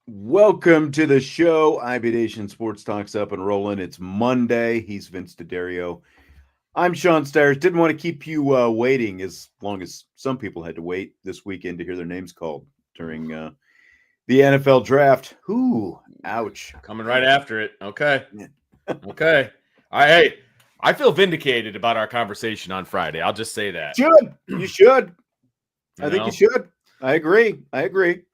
Welcome to the show. IB Nation Sports Talk's up and rolling. It's Monday. He's Vince DeDario. I'm Sean Stires. Didn't want to keep you waiting as long as some people had to wait this weekend to hear their names called during the NFL draft. Ooh, ouch. Coming right after it. Okay. Okay. Hey, I feel vindicated about our conversation on Friday. I'll just say that. You should. I think you should. I agree.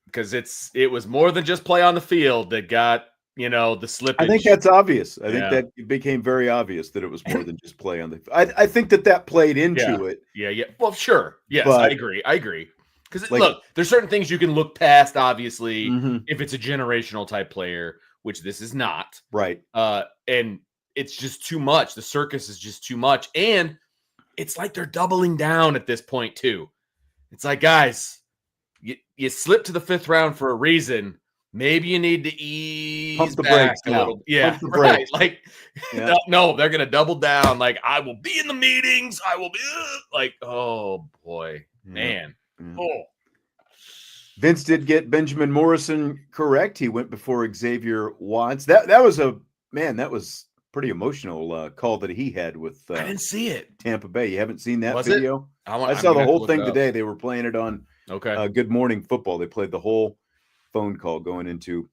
Because it was more than just play on the field that got, the slippage. I think that's obvious. I think that it became very obvious that it was more than just play on the I think that played into it. Yeah. Well, sure. Yes, but, I agree. Because, look, there's certain things you can look past, obviously, if it's a generational type player, which this is not. Right. And it's just too much. The circus is just too much. And it's like they're doubling down at this point, too. It's like, guys, you slipped to the fifth round for a reason. Maybe you need to ease Pump the back brakes a now. little. Yeah, right. Like, no, they're going to double down. Like, I will be in the meetings. I will be like, oh, boy, man. Oh. Vince did get Benjamin Morrison correct. He went before Xavier Watts. That was pretty emotional call that he had with I didn't see it. Tampa Bay. You haven't seen that Was video? I saw the whole thing today. They were playing it on Good Morning Football. They played the whole phone call going into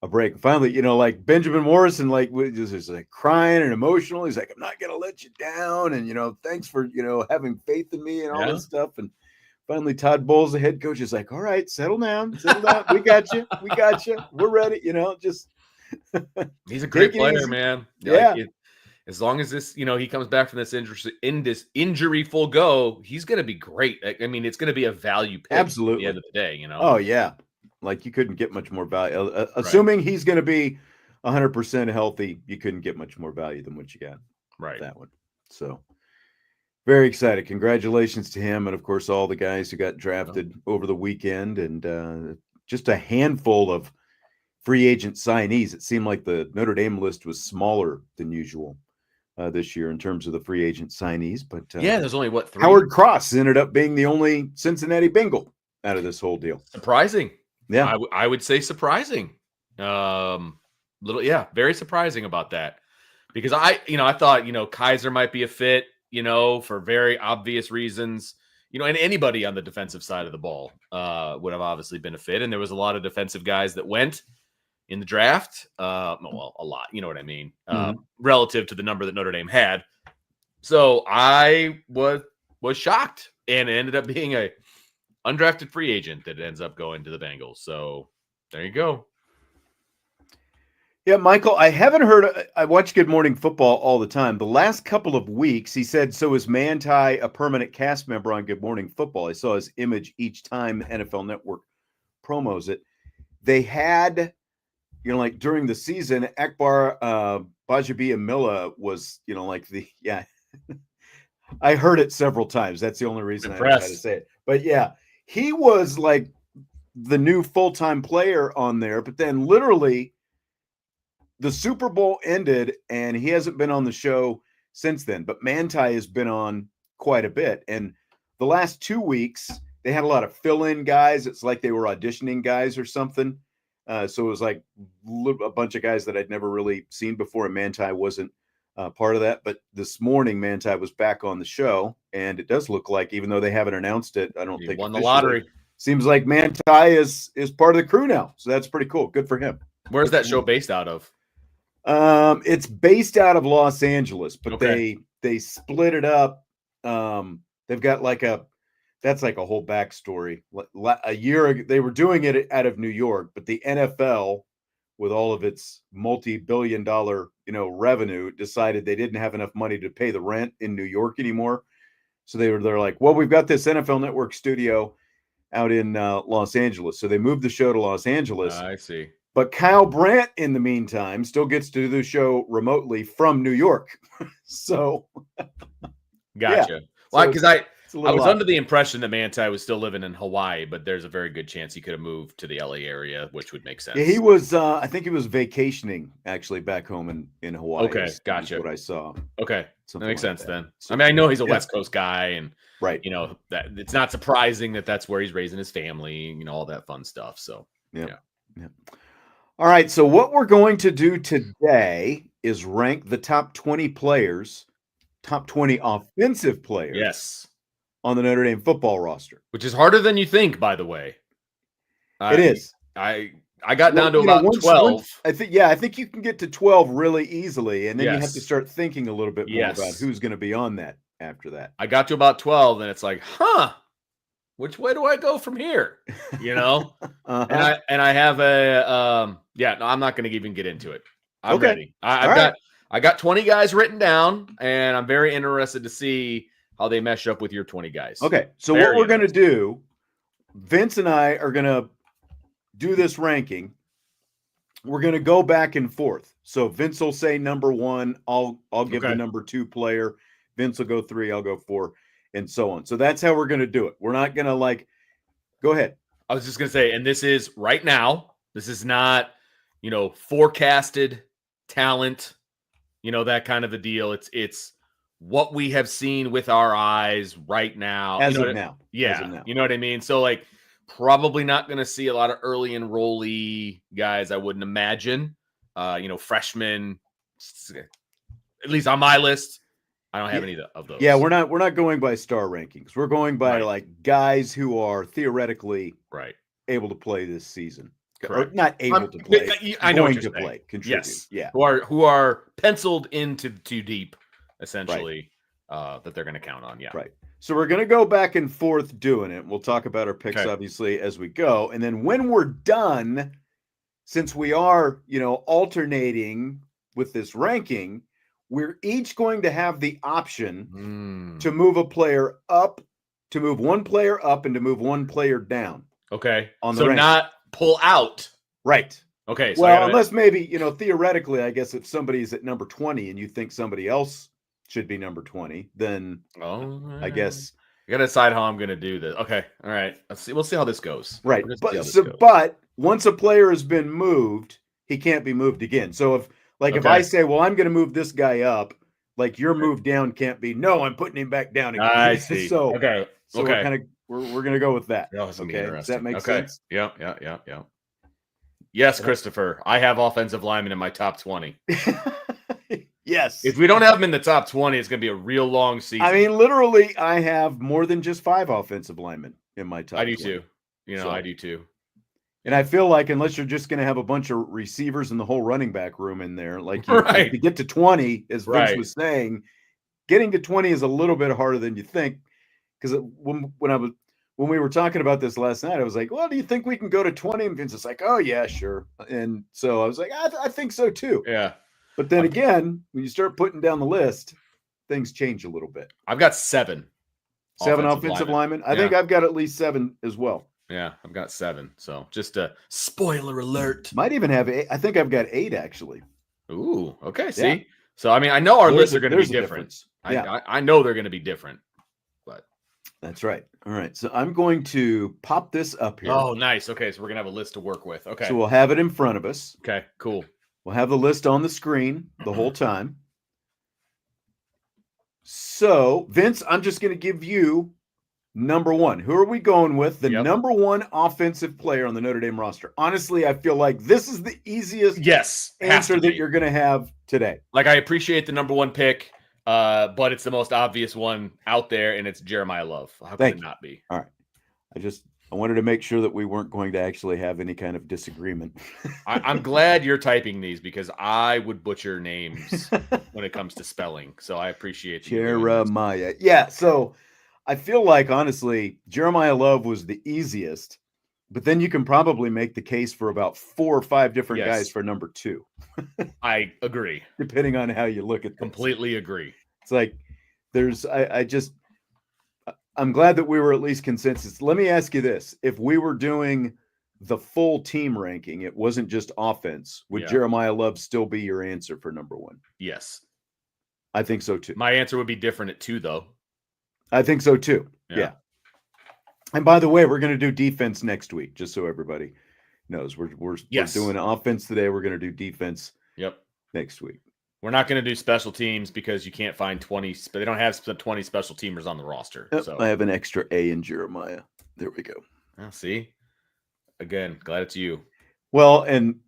a break. Finally, like Benjamin Morrison, like was just like crying and emotional. He's like, I'm not gonna let you down, and thanks for having faith in me and all this stuff. And finally, Todd Bowles, the head coach, is like, all right, settle down. We got you. We're ready. Just he's a great player, man. Yeah. Like as long as this, he comes back from this injury full go, he's going to be great. I mean, it's going to be a value pick absolutely at the end of the day, Oh, yeah. Like you couldn't get much more value. Assuming he's going to be 100% healthy, you couldn't get much more value than what you got. Right. That one. So very excited. Congratulations to him. And of course, all the guys who got drafted over the weekend and just a handful of free agent signees. It seemed like the Notre Dame list was smaller than usual this year in terms of the free agent signees. But there's only 3? Howard Cross ended up being the only Cincinnati Bengal out of this whole deal. Surprising. Yeah. I would say surprising. Very surprising about that. Because I thought, Kaiser might be a fit, for very obvious reasons. And anybody on the defensive side of the ball would have obviously been a fit. And there was a lot of defensive guys that went in the draft. A lot, you know what I mean, relative to the number that Notre Dame had. So I was shocked, and it ended up being a undrafted free agent that ends up going to the Bengals. So there you go. Yeah, Michael, I haven't heard. I watch Good Morning Football all the time. The last couple of weeks, he said, so is Manti a permanent cast member on Good Morning Football? I saw his image each time NFL Network promos it. They had, like during the season, Akbar Bajabiamila was, I heard it several times. That's the only reason I know how to say it. But yeah, he was like the new full-time player on there. But then literally the Super Bowl ended and he hasn't been on the show since then. But Manti has been on quite a bit. And the last 2 weeks, they had a lot of fill-in guys. It's like they were auditioning guys or something. So it was like a bunch of guys that I'd never really seen before, and Manti wasn't part of that. But this morning, Manti was back on the show, and it does look like, even though they haven't announced it, I don't think won the lottery. Seems like Manti is part of the crew now, so that's pretty cool. Good for him. Where's that show based out of? It's based out of Los Angeles, but they split it up. They've got that's like a whole backstory. A year ago, they were doing it out of New York, but the NFL, with all of its multi-billion-dollar, revenue, decided they didn't have enough money to pay the rent in New York anymore. So they're like, well, we've got this NFL Network studio out in Los Angeles. So they moved the show to Los Angeles. I see. But Kyle Brandt, in the meantime, still gets to do the show remotely from New York. So, gotcha. Well, because I was under the impression that Manti was still living in Hawaii, but there's a very good chance he could have moved to the LA area, which would make sense. Yeah, he was. I think he was vacationing actually back home in Hawaii. Okay, gotcha. What I saw. Okay, that makes sense then. So, I mean, I know he's a West Coast guy, and right, that it's not surprising that that's where he's raising his family, all that fun stuff. So yeah. All right, so what we're going to do today is rank the top 20 players, top 20 offensive players. Yes. On the Notre Dame football roster. Which is harder than you think, by the way. It is. I got down to about 12. I think you can get to 12 really easily, and then you have to start thinking a little bit more about who's going to be on that after that. I got to about 12, and it's like, which way do I go from here? And I have a I'm not going to even get into it. I'm ready. I got 20 guys written down, and I'm very interested to see how they mesh up with your 20 guys. Okay, so what we're going to do, Vince and I are going to do this ranking. We're going to go back and forth. So Vince will say number 1. I'll give the number 2 player. Vince will go 3. I'll go 4, and so on. So that's how we're going to do it. We're not going to go ahead. I was just going to say, and this is right now. This is not, forecasted talent, that kind of a deal. It's what we have seen with our eyes right now. As of now. Yeah. You know what I mean? So probably not going to see a lot of early enrollee guys, I wouldn't imagine. Freshmen, at least on my list. I don't have any of those. Yeah, we're not going by star rankings. We're going by guys who are theoretically able to play this season. Or not able to play. I know what you're to saying. Play, contribute. Yes. Yeah. Who are penciled into too deep, essentially, that they're going to count on. Yeah. Right. So we're going to go back and forth doing it. We'll talk about our picks, obviously, as we go. And then when we're done, since we are, alternating with this ranking, we're each going to have the option to move a player up, to move one player up, and to move one player down. Okay. So not pull out. Right. Okay. So well, unless maybe, theoretically, I guess if somebody's at number 20 and you think somebody else should be number 20, then I guess I gotta decide how I'm gonna do this. Okay. All right. We'll see how this goes. Right. But once a player has been moved, he can't be moved again. So if I say, well, I'm gonna move this guy up, your move down can't be, no, I'm putting him back down again. I see. So we're gonna go with that. Okay. Does that make sense? Yeah. Yes, Christopher. I have offensive linemen in my top 20. Yes. If we don't have them in the top 20, it's going to be a real long season. I mean, literally, I have more than just 5 offensive linemen in my top 20. I do too. I do too. And I feel like unless you're just going to have a bunch of receivers and the whole running back room in there, to get to 20, as Vince was saying, getting to 20 is a little bit harder than you think. Because when we were talking about this last night, I was like, well, do you think we can go to 20? And Vince is like, oh, yeah, sure. And so I was like, I think so too. Yeah. But then again, when you start putting down the list, things change a little bit. I've got 7. 7 offensive linemen. I think I've got at least 7 as well. Yeah, I've got 7. So just a spoiler alert. Might even have 8. I think I've got 8 actually. Ooh, okay. See? Yeah. So, I mean, I know our lists are going to be different. I know they're going to be different. But that's right. All right. So I'm going to pop this up here. Oh, nice. Okay. So we're going to have a list to work with. Okay. So we'll have it in front of us. Okay, cool. We'll have the list on the screen the whole time. So, Vince, I'm just going to give you number 1. Who are we going with? The number 1 offensive player on the Notre Dame roster. Honestly, I feel like this is the easiest answer that you're going to have today. I appreciate the number 1 pick, but it's the most obvious one out there, and it's Jeremiah Love. How could it not be? All right. I wanted to make sure that we weren't going to actually have any kind of disagreement. I'm glad you're typing these because I would butcher names when it comes to spelling. So I appreciate you. Jeremiah. Yeah. So I feel like, honestly, Jeremiah Love was the easiest, but then you can probably make the case for about 4 or 5 different guys for number 2. I agree. Depending on how you look at this. Completely agree. It's like I'm glad that we were at least consensus. Let me ask you this. If we were doing the full team ranking, it wasn't just offense, would Jeremiah Love still be your answer for number 1? Yes. I think so too. My answer would be different at 2, though. I think so too. Yeah. And by the way, we're going to do defense next week, just so everybody knows. We're doing offense today. We're going to do defense. Next week. We're not going to do special teams because you can't find 20. They don't have 20 special teamers on the roster. So I have an extra A in Jeremiah. There we go. Oh, see, again, glad it's you. Well, and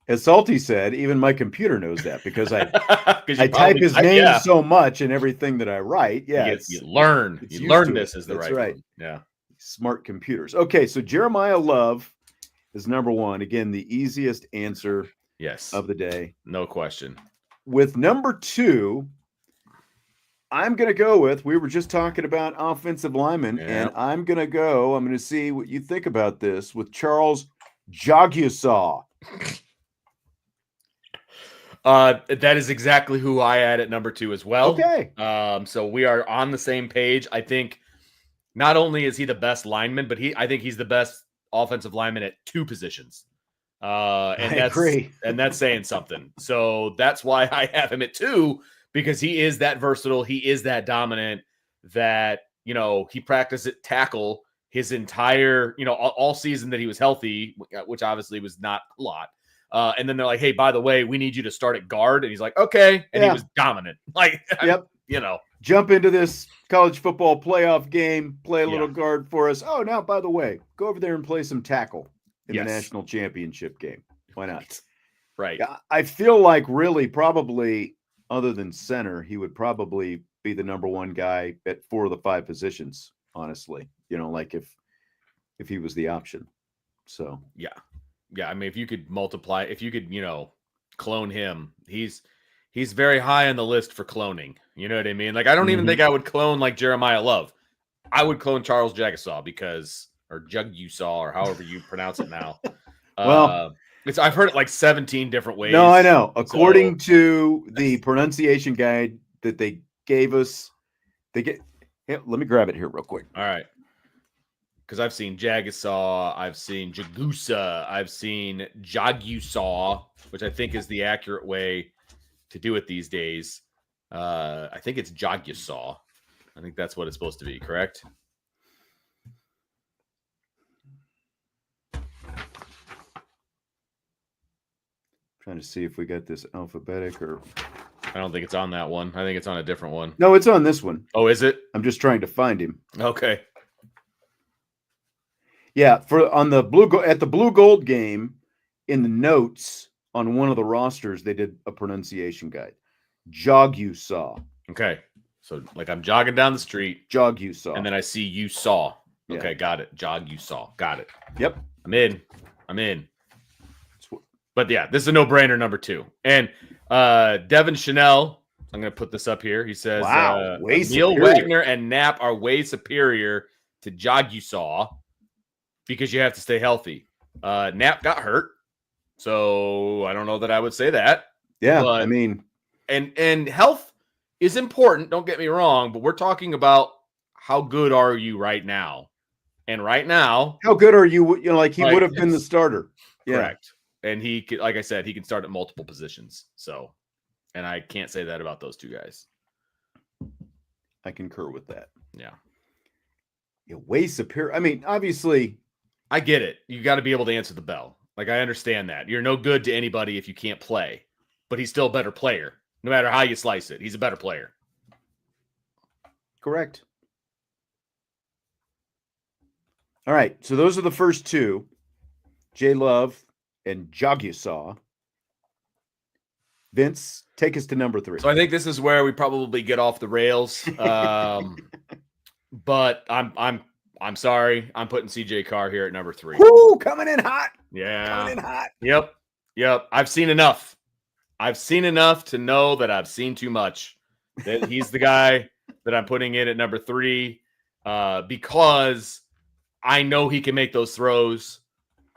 as Salty said, even my computer knows that because I type his name so much in everything that I write. Yeah, you learn this is the right one. Yeah, smart computers. Okay, so Jeremiah Love is number one. Again, the easiest answer. Yes. Of the day. No question. With number two, I'm going to go with, we were just talking about offensive linemen, and I'm going to see what you think about this with Charles Jagusah. That is exactly who I had at number two as well. Okay. So we are on the same page. I think not only is he the best lineman, but I think he's the best offensive lineman at two positions. I agree. And that's saying something. So that's why I have him at two, because he is that versatile. He is that dominant that, he practiced at tackle his entire, all season that he was healthy, which obviously was not a lot. And then they're like, hey, by the way, we need you to start at guard. And he's like, okay. And he was dominant. Jump into this college football playoff game, play a little guard for us. Oh, now, by the way, go over there and play some tackle. In the national championship game. Why not? Right. I feel like really probably other than center, he would probably be the number one guy at 4 of the 5 positions, honestly. Like if he was the option. So yeah. I mean, if you could clone him, he's very high on the list for cloning. You know what I mean? Like I don't even think I would clone like Jeremiah Love. I would clone Charles Jagusah or Jagusah, or however you pronounce it now. Well, I've heard it like 17 different ways. No, I know. According to the pronunciation guide that they gave us, let me grab it here real quick. All right. Because I've seen Jagusah, I've seen Jagusa, I've seen Jagusah, which I think is the accurate way to do it these days. I think it's Jagusah. I think that's what it's supposed to be, correct? Trying to see if we got this alphabetic or... I don't think it's on that one. I think it's on a different one. No, it's on this one. Oh, is it? I'm just trying to find him. Okay. Yeah, at the Blue Gold game, in the notes on one of the rosters, they did a pronunciation guide. Jagusah. Okay. So like I'm jogging down the street. Jagusah. And then I see you saw. Okay, got it. Jagusah. Got it. Yep. I'm in. But yeah, this is a no-brainer, number two. And Devin Chanel, I'm going to put this up here. He says, wow, Neil Wagner and Knapp are way superior to Jagusah because you have to stay healthy. Knapp got hurt, so I don't know that I would say that. Yeah, but, I mean. And health is important, don't get me wrong, but we're talking about how good are you right now? And right now. How good are you? He would have been the starter. Yeah. Correct. And he could, like I said, he can start at multiple positions. So, and I can't say that about those two guys. I concur with that. Yeah. Way superior. I mean, obviously. I get it. You got to be able to answer the bell. Like, I understand that. You're no good to anybody if you can't play. But he's still a better player. No matter how you slice it, he's a better player. Correct. All right. So those are the first two. J. Love and Jagusah. Vince, take us to number 3. So I think this is where we probably get off the rails. But I'm sorry. I'm putting CJ Carr here at number 3. Woo, coming in hot. Yeah. Coming in hot. Yep. I've seen enough. To know that I've seen too much. That he's the guy that I'm putting in at number 3 because I know he can make those throws.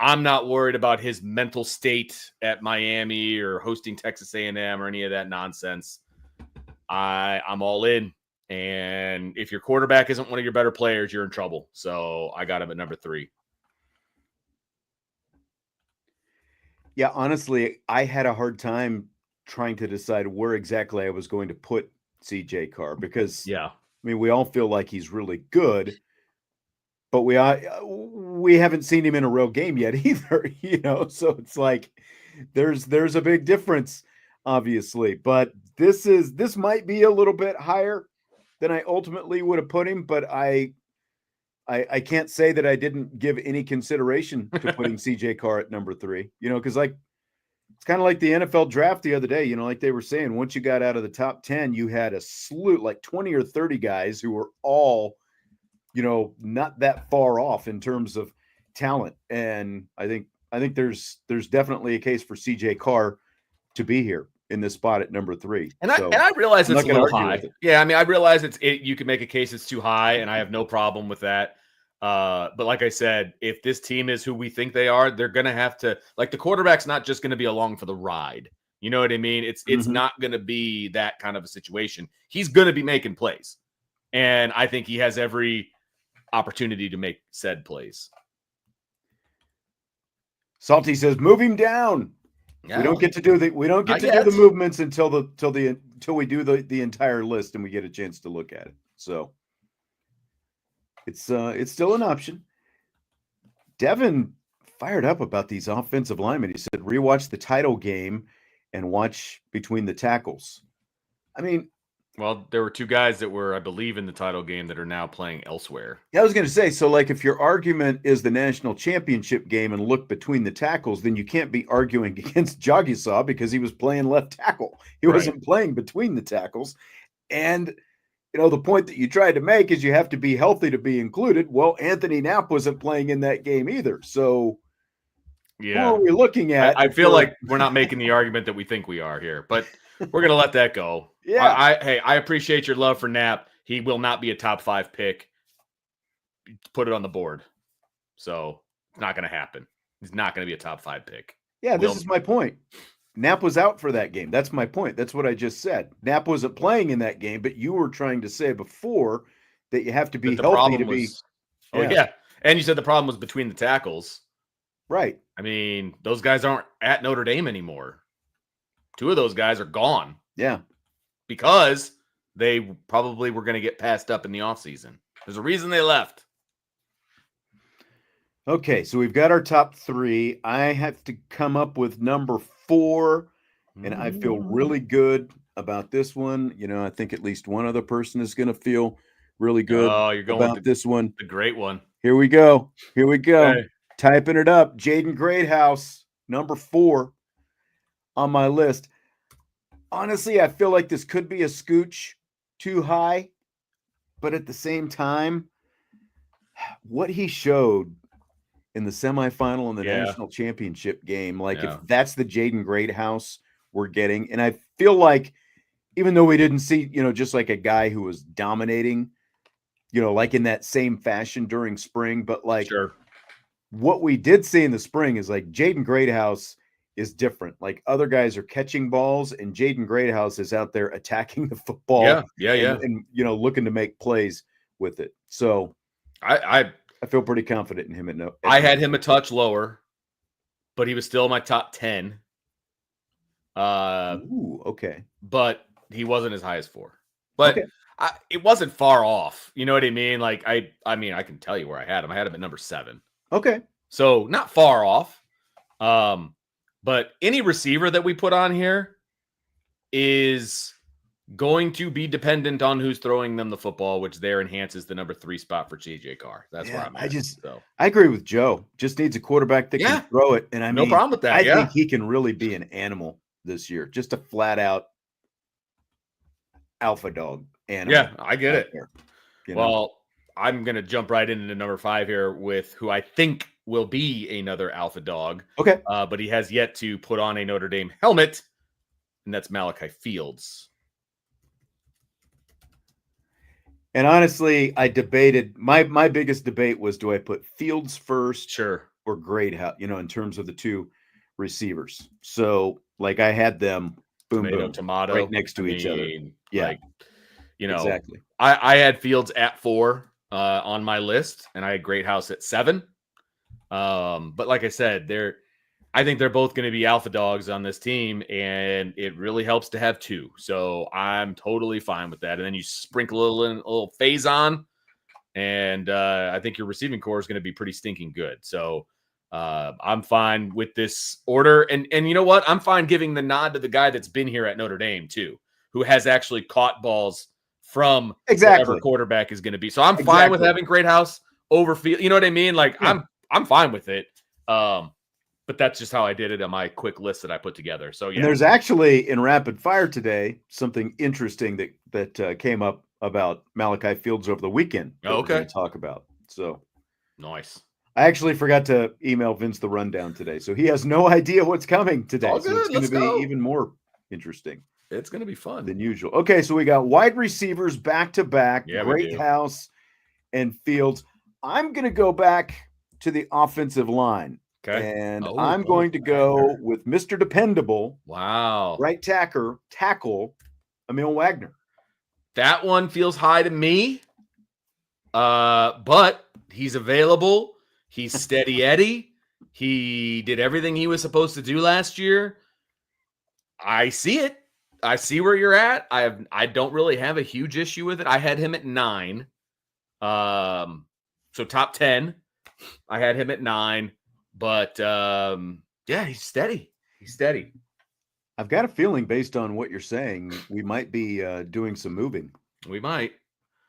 I'm not worried about his mental state at Miami or hosting Texas A&M or any of that nonsense. I'm all in. And if your quarterback isn't one of your better players, you're in trouble. So I got him at number 3. Yeah, honestly, I had a hard time trying to decide where exactly I was going to put CJ Carr because I mean, we all feel like he's really good, but we haven't seen him in a real game yet either, So it's like there's a big difference, obviously. But this might be a little bit higher than I ultimately would have put him, but I can't say that I didn't give any consideration to putting CJ Carr at number 3, because it's kind of like the NFL draft the other day, like they were saying, once you got out of the top 10, you had a slew, like 20 or 30 guys who were all, not that far off in terms of talent. And I think there's definitely a case for CJ Carr to be here in this spot at number 3. And I realize it's a little high. Yeah, I mean, I realize you can make a case it's too high, and I have no problem with that. But like I said, if this team is who we think they are, they're going to have to, like, the quarterback's not just going to be along for the ride. You know what I mean? It's not going to be that kind of a situation. He's going to be making plays. And I think he has every opportunity to make said plays. Salty says, move him down. Yeah. We don't get to do the movements until we do the entire list and we get a chance to look at it. So it's still an option. Devin fired up about these offensive linemen. He said, rewatch the title game and watch between the tackles. I mean, well, there were 2 guys that were, I believe, in the title game that are now playing elsewhere. Yeah, I was going to say, so like if your argument is the national championship game and look between the tackles, then you can't be arguing against Jagisaw because he was playing left tackle. He wasn't playing between the tackles. And, the point that you tried to make is you have to be healthy to be included. Well, Anthony Knapp wasn't playing in that game either. So yeah, who are we looking at? I feel like we're not making the argument that we think we are here, but we're going to let that go. Yeah. I appreciate your love for Knapp. He will not be a top 5 pick. Put it on the board. So it's not going to happen. He's not going to be a top 5 pick. Yeah, this is my point. Knapp was out for that game. That's my point. That's what I just said. Knapp wasn't playing in that game, but you were trying to say before that you have to be healthy to be. Oh, yeah. And you said the problem was between the tackles. Right. I mean, those guys aren't at Notre Dame anymore. 2 of those guys are gone. Yeah. Because they probably were going to get passed up in the offseason. There's a reason they left. Okay, so we've got our top 3. I have to come up with number 4, and I feel really good about this one. I think at least one other person is going to feel really good you're going about this one. The great one. Here we go. Hey. Typing it up. Jaden Greathouse, number 4 on my list. Honestly, I feel like this could be a scooch too high, but at the same time, what he showed in the semifinal and the national championship game, if that's the Jaden Greathouse we're getting, and I feel like even though we didn't see, just like a guy who was dominating, like in that same fashion during spring, but what we did see in the spring is like Jaden Greathouse is different. Like other guys are catching balls and Jaden Greathouse is out there attacking the football. Yeah. And looking to make plays with it. So I feel pretty confident in him. I had him a touch lower, but he was still my top 10. Okay. But he wasn't as high as 4. But it wasn't far off. You know what I mean? Like I mean, I can tell you where I had him. I had him at number 7. Okay. So not far off. But any receiver that we put on here is going to be dependent on who's throwing them the football, which there enhances the number 3 spot for CJ Carr. That's where I'm at. I agree with Joe. Just needs a quarterback that can throw it. And no problem with that. I think he can really be an animal this year. Just a flat out alpha dog animal. Yeah, I get it. Well, I'm going to jump right into number 5 here with who I think will be another alpha dog. Okay. But he has yet to put on a Notre Dame helmet, and that's Malachi Fields. And honestly, I debated my biggest debate was, do I put Fields first or Greathouse, in terms of the 2 receivers. So like I had them tomato right next to each other. Yeah. Exactly. I had Fields at 4 on my list, and I had Greathouse at 7. But like I said, I think they're both going to be alpha dogs on this team, and it really helps to have two. So I'm totally fine with that. And then you sprinkle a little phase on, and I think your receiving core is going to be pretty stinking good. So I'm fine with this order. And you know what? I'm fine giving the nod to the guy that's been here at Notre Dame too, who has actually caught balls from whatever quarterback is going to be. So I'm fine with having Greathouse over Field. You know what I mean? Like I'm fine with it. But that's just how I did it on my quick list that I put together. So yeah. And there's actually in rapid fire today something interesting that came up about Malachi Fields over the weekend. That we're going to talk about. So nice. I actually forgot to email Vince the rundown today, so he has no idea what's coming today. So it's going to be even more interesting. It's going to be fun than usual. Okay, so we got wide receivers back to back, Greathouse and Fields. I'm going to go back to the offensive line. Okay. And I'm going to go with Mr. Dependable. Wow. Right tackle, Emil Wagner. That one feels high to me. But he's available. He's steady Eddie. He did everything he was supposed to do last year. I see it. I see where you're at. I don't really have a huge issue with it. I had him at 9. So top 10. I had him at 9. But yeah, he's steady. He's steady. I've got a feeling, based on what you're saying, we might be doing some moving. We might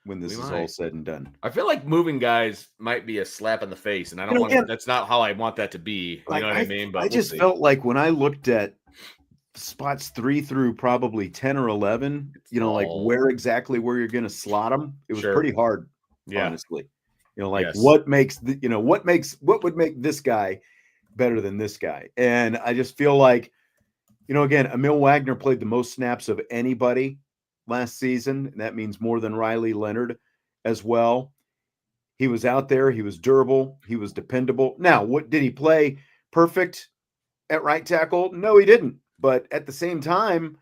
when this is all said and done. I feel like moving guys might be a slap in the face, and I don't want. That's not how I want that to be. You know what I mean? But I just felt like when I looked at spots 3 through probably 10 or 11, like where you're going to slot them, it was pretty hard. Yeah. Honestly. What would make this guy better than this guy? And I just feel like, again, Emil Wagner played the most snaps of anybody last season. And that means more than Riley Leonard as well. He was out there. He was durable. He was dependable. Now, what did he play perfect at right tackle? No, he didn't. But at the same time,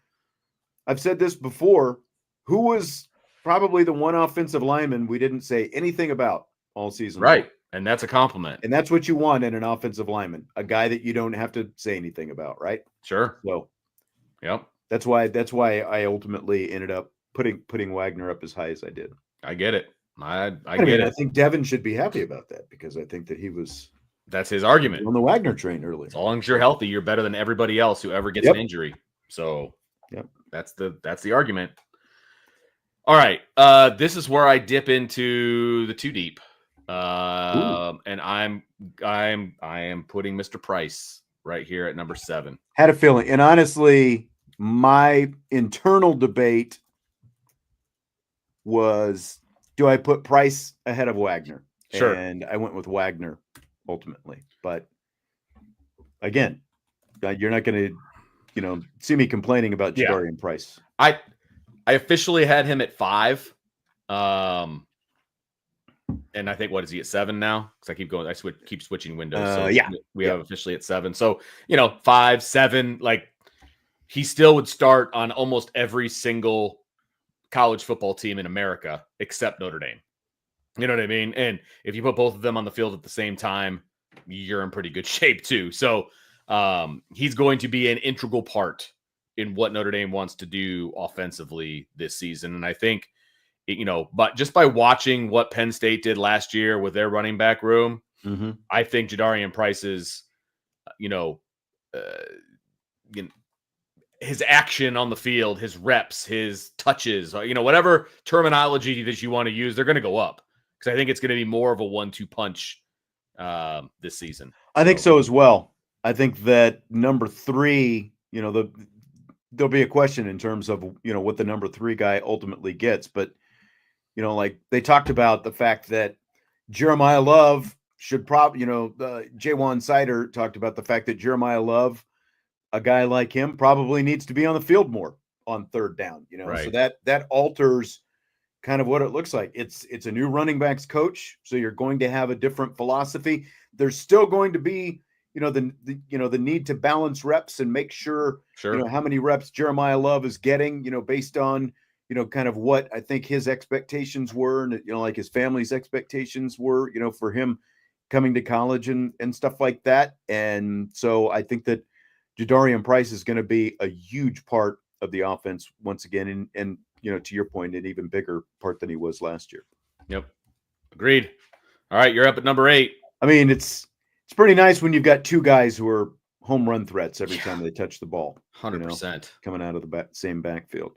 I've said this before, who was probably the one offensive lineman we didn't say anything about all season long. Long. And that's a compliment. And that's what you want in an offensive lineman, a guy that you don't have to say anything about, right? Sure. So, yep. That's why I ultimately ended up putting Wagner up as high as I did. I get it. I get it. I think Devin should be happy about that, because I think that that's his argument on the Wagner train earlier. As long as you're healthy, you're better than everybody else who ever gets an injury. So that's the argument. All right. This is where I dip into the 2 deep. And I am putting Mr. Price right here at number 7. Had a feeling. And honestly, my internal debate was, do I put Price ahead of Wagner? Sure. And I went with Wagner ultimately. But again, you're not going to, see me complaining about Jadarian and Price. I officially had him at 5. And I think, what is he at 7 now? Because I keep switching windows. So we have officially at 7. So 5, 7, like he still would start on almost every single college football team in America except Notre Dame. You know what I mean? And if you put both of them on the field at the same time, you're in pretty good shape too. So he's going to be an integral part in what Notre Dame wants to do offensively this season. And I think, but just by watching what Penn State did last year with their running back room, I think Jadarian Price's, his action on the field, his reps, his touches, whatever terminology that you want to use, they're going to go up, because I think it's going to be more of a 1-2 punch this season. I think so as well. I think that number 3, there'll be a question in terms of, what the number 3 guy ultimately gets. But, like they talked about the fact that Jeremiah Love should probably, Jaywan Sider talked about the fact that Jeremiah Love, a guy like him, probably needs to be on the field more on 3rd down, Right. So that alters kind of what it looks like. It's a new running backs coach, so you're going to have a different philosophy. There's still going to be, the need to balance reps and make sure, how many reps Jeremiah Love is getting, based on, kind of what I think his expectations were, and, like his family's expectations were, for him coming to college and stuff like that. And so I think that Jadarian Price is going to be a huge part of the offense once again. And to your point, an even bigger part than he was last year. Yep. Agreed. All right. You're up at number 8. I mean, it's pretty nice when you've got two guys who are home run threats every time they touch the ball. 100%. Coming out of the same backfield.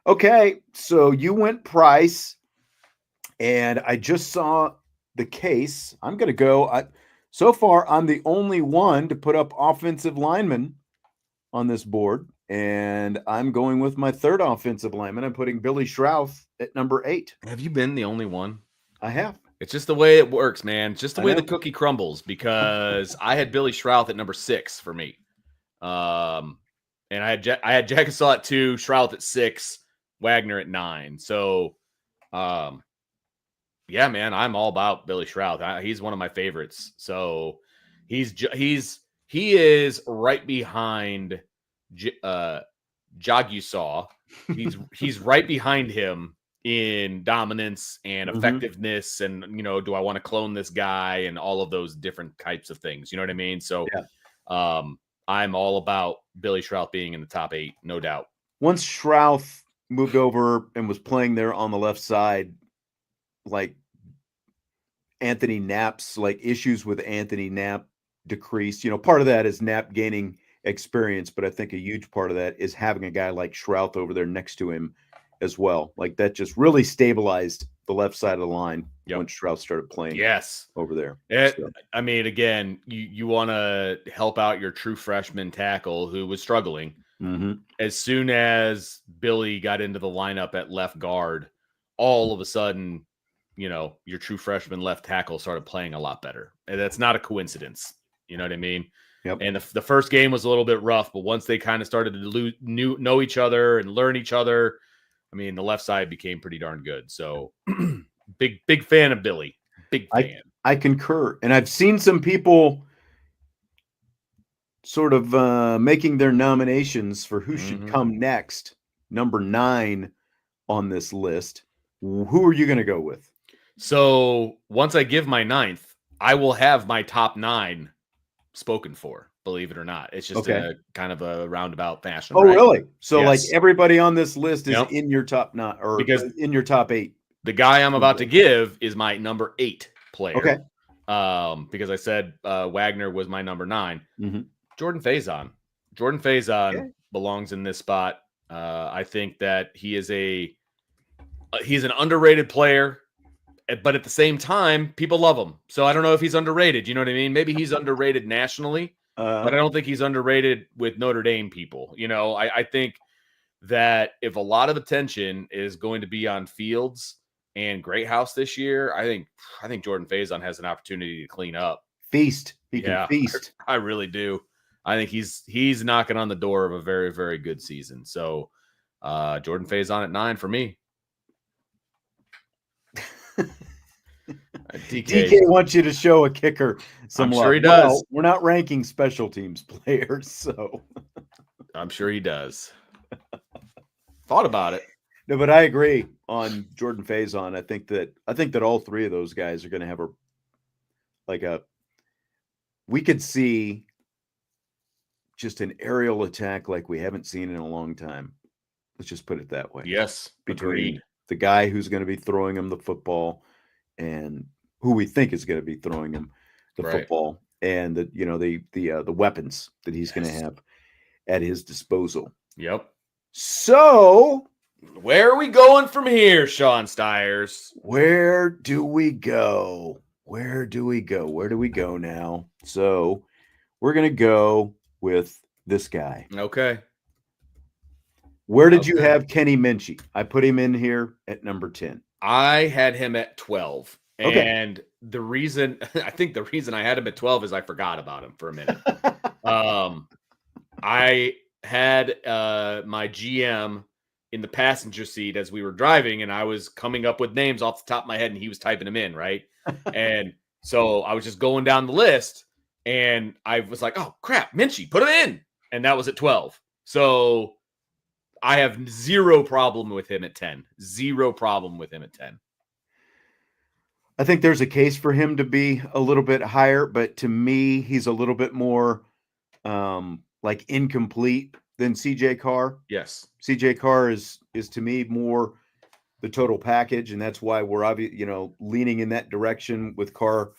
Okay. So you went Price, and I just saw the case. I'm going to go. So far, I'm the only one to put up offensive lineman on this board, and I'm going with my third offensive lineman. I'm putting Billy Schrauth at number 8. Have you been the only one? I have. It's just the way it works, man. Just the way the cookie crumbles, because I had Billy Schrauth at number 6 for me. And I had Jagasaw at 2, Schrauth at 6, Wagner at 9. So, yeah, man, I'm all about Billy Schrauth. He's one of my favorites. So he is right behind Jagasaw. He's right behind him in dominance and effectiveness, and do I want to clone this guy and all of those different types of things. You know what I mean? So, I'm all about Billy Schrauth being in the top 8, no doubt. Once Schrauth moved over and was playing there on the left side, like Anthony Knapp's issues with Anthony Knapp decreased. Part of that is Knapp gaining experience, but I think a huge part of that is having a guy like Schrauth over there next to him as well. That just really stabilized the left side of the line when Schrauth started playing. Over there. I mean, again, you want to help out your true freshman tackle who was struggling. As soon as Billy got into the lineup at left guard, all of a sudden, your true freshman left tackle started playing a lot better. And that's not a coincidence. You know what I mean? Yep. And the first game was a little bit rough, but once they kind of started to know each other and learn each other, I mean, the left side became pretty darn good. So big fan of Billy. Big fan. I concur. And I've seen some people sort of making their nominations for who should come next. Number 9 on this list. Who are you going to go with? So once I give my 9th, I will have my top 9 spoken for, believe it or not. It's just a kind of a roundabout fashion. Oh, right? Really? So everybody on this list is in your top 9 or because in your top 8. The guy I'm about to give is my number 8 player. Okay. Because I said Wagner was my number 9. Jordan Faison. Jordan Faison belongs in this spot. I think that he's an underrated player, but at the same time, people love him. So I don't know if he's underrated. You know what I mean? Maybe he's underrated nationally, but I don't think he's underrated with Notre Dame people. I think that if a lot of attention is going to be on Fields and Greathouse this year, I think Jordan Faison has an opportunity to clean up. Feast. He can feast. I really do. I think he's knocking on the door of a very, very good season. So Jordan Faison at 9 for me. DK wants you to show a kicker some love. I'm sure he does. Well, we're not ranking special teams players, so I'm sure he does. Thought about it. No, but I agree on Jordan Faison. I think that all 3 of those guys are going to have we could see just an aerial attack like we haven't seen in a long time. Let's just put it that way. Yes, between the guy who's going to be throwing him the football and who we think is going to be throwing him the football, and the weapons that he's going to have at his disposal. Yep. So where are we going from here, Sean Stires? Where do we go? Where do we go now? So we're going to go with this guy. Okay. Where did you have Kenny Minchie? I put him in here at number 10. I had him at 12. Okay. And the reason I had him at 12 is I forgot about him for a minute. I had my GM in the passenger seat as we were driving, and I was coming up with names off the top of my head, and he was typing them in, right? And so I was just going down the list, and I was like, oh, crap, Minchie, put him in. And that was at 12. So I have zero problem with him at 10. Zero problem with him at 10. I think there's a case for him to be a little bit higher, but to me, he's a little bit more like incomplete than CJ Carr. Yes. CJ Carr is to me more the total package, and that's why we're leaning in that direction with Carr,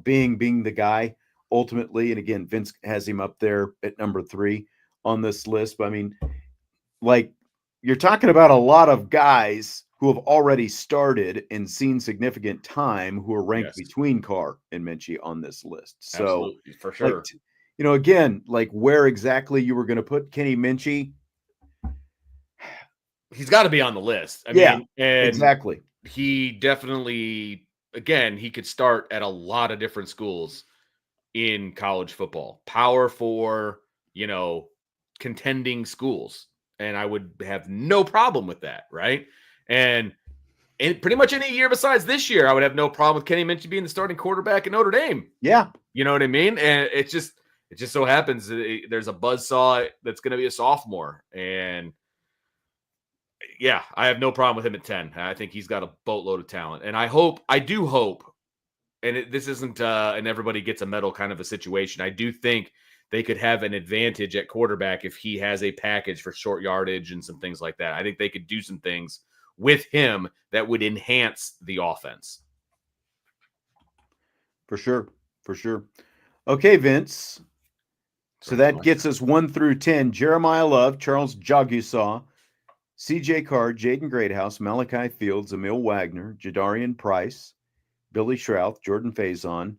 being the guy ultimately. And again, Vince has him up there at number 3 on this list. But I mean, like, you're talking about a lot of guys who have already started and seen significant time who are ranked between Carr and Minchie on this list. So absolutely, for sure. Again, like where exactly you were going to put Kenny Minchie, he's got to be on the list. I mean, and exactly. He definitely, again, he could start at a lot of different schools in college football. Power for, contending schools. And I would have no problem with that, right? And pretty much any year besides this year, I would have no problem with Kenny Minchie being the starting quarterback at Notre Dame. Yeah. You know what I mean? And it just so happens there's a buzzsaw that's going to be a sophomore. And yeah, I have no problem with him at 10. I think he's got a boatload of talent. And I do hope, and this isn't an everybody gets a medal kind of a situation. I do think they could have an advantage at quarterback if he has a package for short yardage and some things like that. I think they could do some things with him that would enhance the offense. For sure. Okay, Vince. So that gets us 1 through 10. Jeremiah Love, Charles Jagusaw, CJ Carr, Jaden Greathouse, Malachi Fields, Emil Wagner, Jadarian Price, Billy Shrouth, Jordan Faison,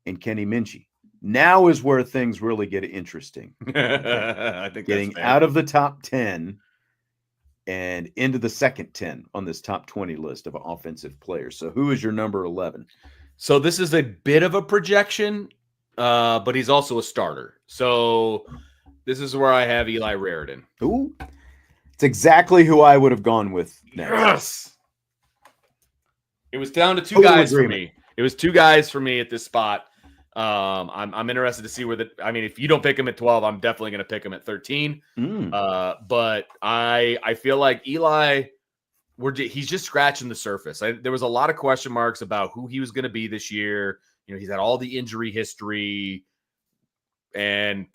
and Kenny Minchie. Now is where things really get interesting. I think getting out of the top 10 and into the second 10 on this top 20 list of offensive players. So who is your number 11? So this is a bit of a projection, but he's also a starter. So this is where I have Eli Raridan. Ooh, it's exactly who I would have gone with next. Yes. It was down to 2 guys for me. It was 2 guys for me at this spot. I'm interested to see if you don't pick him at 12, I'm definitely going to pick him at 13. But I feel like Eli, he's just scratching the surface. There was a lot of question marks about who he was going to be this year. He's had all the injury history, and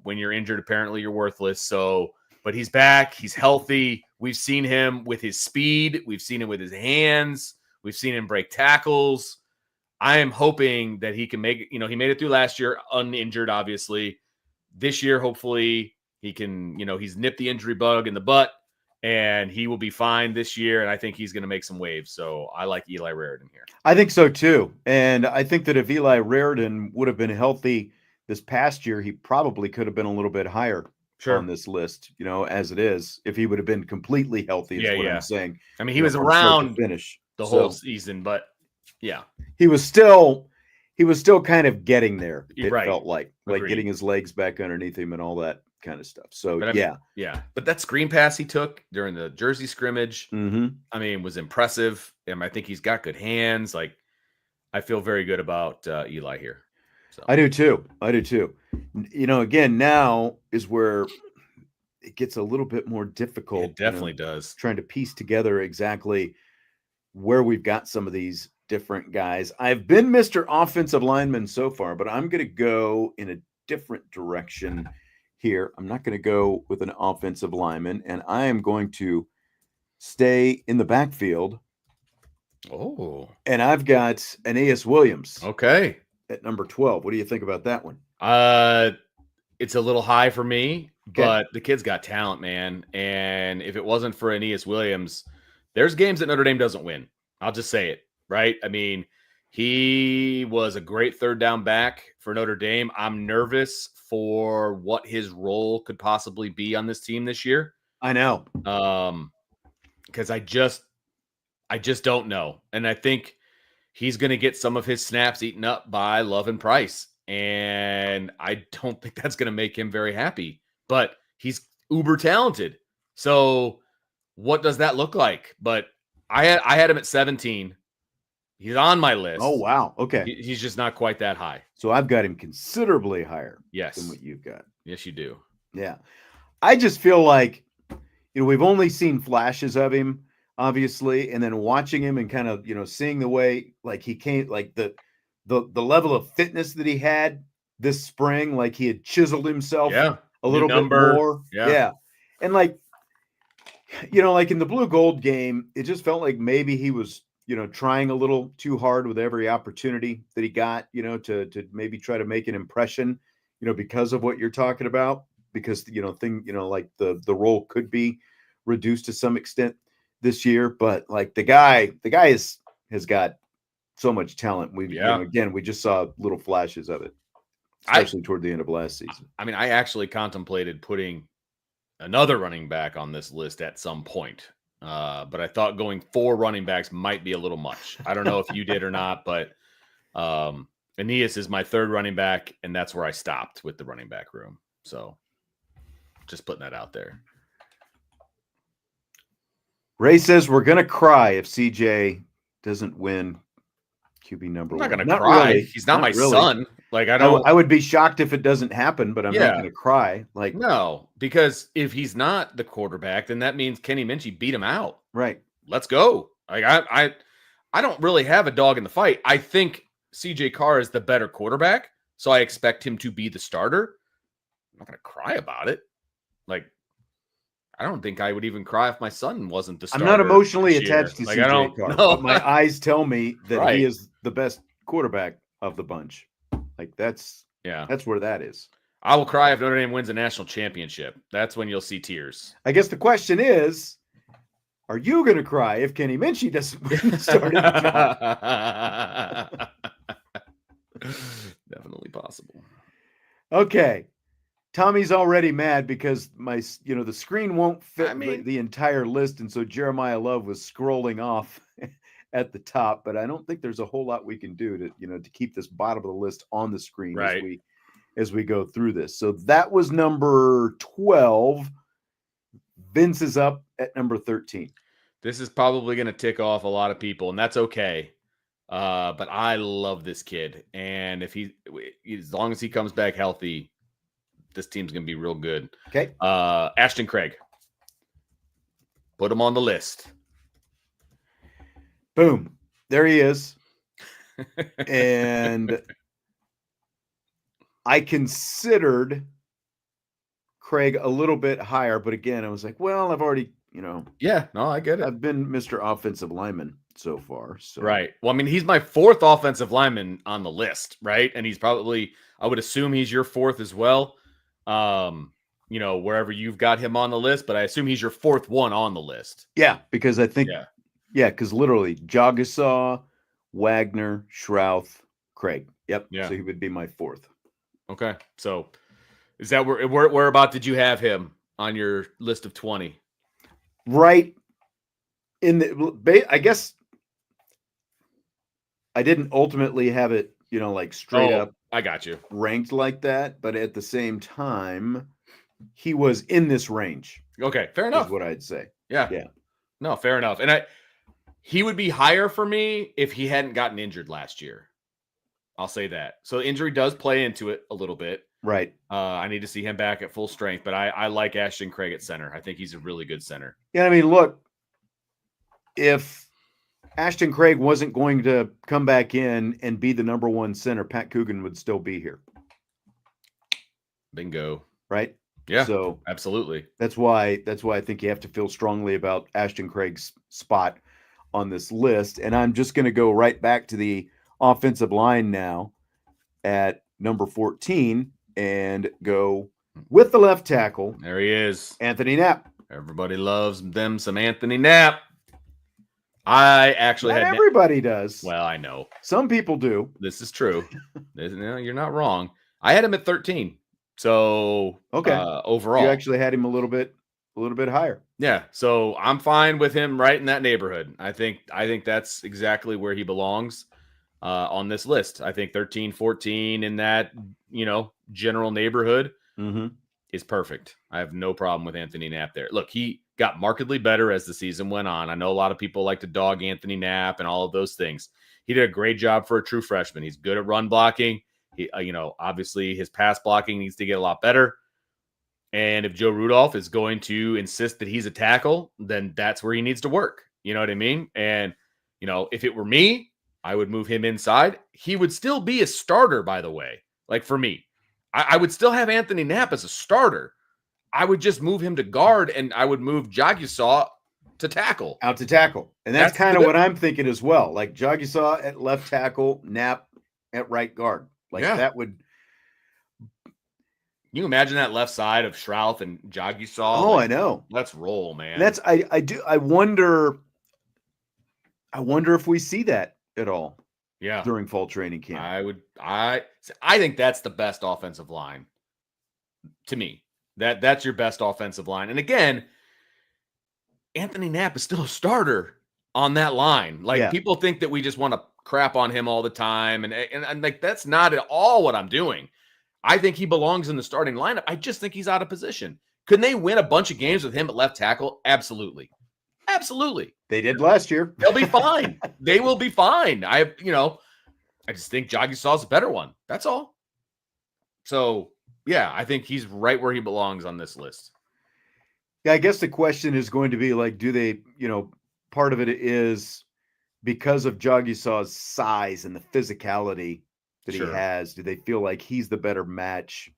when you're injured, apparently you're worthless. So, but he's back. He's healthy. We've seen him with his speed. We've seen him with his hands. We've seen him break tackles. I am hoping that he can make it. He made it through last year uninjured, obviously. This year, hopefully, he can, he's nipped the injury bug in the butt, and he will be fine this year. And I think he's going to make some waves. So I like Eli Raridan here. I think so, too. And I think that if Eli Raridan would have been healthy this past year, he probably could have been a little bit higher on this list, as it is, if he would have been completely healthy, is what I'm saying. I mean, he was around finish the whole season, but yeah, he was still kind of getting there. It felt like getting his legs back underneath him and all that kind of stuff. So but that screen pass he took during the Jersey scrimmage, I mean, was impressive. And I think he's got good hands. Like, I feel very good about Eli here. So. I do too. Again, now is where it gets a little bit more difficult. It definitely does. Trying to piece together exactly where we've got some of these different guys. I've been Mr. Offensive Lineman so far, but I'm going to go in a different direction here. I'm not going to go with an offensive lineman, and I am going to stay in the backfield. Oh. And I've got Aeneas Williams. Okay. At number 12. What do you think about that one? It's a little high for me, but the kid's got talent, man. And if it wasn't for Aeneas Williams, there's games that Notre Dame doesn't win. I'll just say it, right? I mean, he was a great third down back for Notre Dame. I'm nervous for what his role could possibly be on this team this year. I know. Because I just don't know. And I think he's going to get some of his snaps eaten up by Love and Price. And I don't think that's going to make him very happy. But he's uber talented. So what does that look like? But I had him at 17. He's on my list. Oh, wow. Okay. He's just not quite that high. So I've got him considerably higher than what you've got. Yes, you do. Yeah. I just feel like, we've only seen flashes of him. obviously, and then watching him and kind of, seeing the way like he came, like the level of fitness that he had this spring, like he had chiseled himself a little bit more. Yeah. And like, like in the blue gold game, it just felt like maybe he was, trying a little too hard with every opportunity that he got, to maybe try to make an impression, because of what you're talking about, because, like the role could be reduced to some extent this year. But like the guy has got so much talent. Again, we just saw little flashes of it, especially toward the end of last season. I mean, I actually contemplated putting another running back on this list at some point. But I thought going 4 running backs might be a little much. I don't know if you did or not, but Aeneas is my 3rd running back, and that's where I stopped with the running back room. So just putting that out there. Ray says we're going to cry if CJ doesn't win QB number 1. I'm not going to cry. Really. He's not my son. Like I would be shocked if it doesn't happen, but I'm not going to cry. Like no, because if he's not the quarterback, then that means Kenny Minchie beat him out. Right. Let's go. Like I don't really have a dog in the fight. I think CJ Carr is the better quarterback, so I expect him to be the starter. I'm not going to cry about it. Like I don't think I would even cry if my son wasn't the starter. I'm not emotionally attached to CJ Carr, no. but my eyes tell me that he is the best quarterback of the bunch. Like that's where that is. I will cry if Notre Dame wins a national championship. That's when you'll see tears. I guess the question is, are you going to cry if Kenny Minchie doesn't win the starting job? Definitely possible. Okay. Tommy's already mad because the screen won't fit the entire list. And so Jeremiah Love was scrolling off at the top, but I don't think there's a whole lot we can do to keep this bottom of the list on the screen as we go through this. So that was number 12. Vince is up at number 13. This is probably going to tick off a lot of people, and that's okay. But I love this kid. And as long as he comes back healthy, this team's going to be real good. Okay. Ashton Craig. Put him on the list. Boom. There he is. And I considered Craig a little bit higher, but again, I was like, well, I've already, Yeah, no, I get it. I've been Mr. Offensive Lineman so far. So. Right. Well, I mean, he's my 4th offensive lineman on the list, right? And he's probably, I would assume he's your 4th as well. Wherever you've got him on the list, but I assume he's your 4th one on the list. Yeah, because I think, because literally Jagasaw, Wagner, Schrouth, Craig. Yep. Yeah. So he would be my 4th. Okay. So is that where about did you have him on your list of 20? Right. I guess I didn't ultimately have it, like straight up. I got you. Ranked like that, but at the same time, he was in this range. Okay, fair enough. Is what I'd say. Yeah. No, fair enough. And he would be higher for me if he hadn't gotten injured last year. I'll say that. So injury does play into it a little bit. Right. I need to see him back at full strength, but I like Ashton Craig at center. I think he's a really good center. Yeah, I mean, look, if Ashton Craig wasn't going to come back in and be the number 1 center, Pat Coogan would still be here. Bingo. Right? Yeah. So absolutely. That's why I think you have to feel strongly about Ashton Craig's spot on this list. And I'm just going to go right back to the offensive line now at number 14 and go with the left tackle. There he is. Anthony Knapp. Everybody loves them some Anthony Knapp. I actually Not everybody does. Well, I know. Some people do. This is true. You're not wrong. I had him at 13. So okay. Overall, you actually had him a little bit higher. Yeah. So I'm fine with him right in that neighborhood. I think that's exactly where he belongs on this list. I think 13, 14 in that, general neighborhood is perfect. I have no problem with Anthony Knapp there. Look, he got markedly better as the season went on. I know a lot of people like to dog Anthony Knapp and all of those things. He did a great job for a true freshman. He's good at run blocking. He, obviously his pass blocking needs to get a lot better. And if Joe Rudolph is going to insist that he's a tackle, then that's where he needs to work. You know what I mean? And, you know, if it were me, I would move him inside. He would still be a starter, by the way. Like for me, I would still have Anthony Knapp as a starter. I would just move him to guard, and I would move Jagisaw to tackle. Out to tackle. And that's kind of what I'm thinking as well. Like Jagisaw at left tackle, Knapp at right guard. Like that would. You imagine that left side of Shrouth and Jagisaw? Oh, I know. Let's roll, man. That's I wonder if we see that at all. Yeah. During fall training camp. I think that's the best offensive line. To me. That's your best offensive line. And again, Anthony Knapp is still a starter on that line. Like people think that we just want to crap on him all the time. And like, that's not at all what I'm doing. I think he belongs in the starting lineup. I just think he's out of position. Couldn't they win a bunch of games with him at left tackle? Absolutely. Absolutely. They did last year. They'll be fine. They will be fine. I just think Jagisaw's a better one. That's all. So, yeah, I think he's right where he belongs on this list. Yeah, I guess the question is going to be like, do they, part of it is because of Jagisaw's size and the physicality that he has, do they feel like he's the better match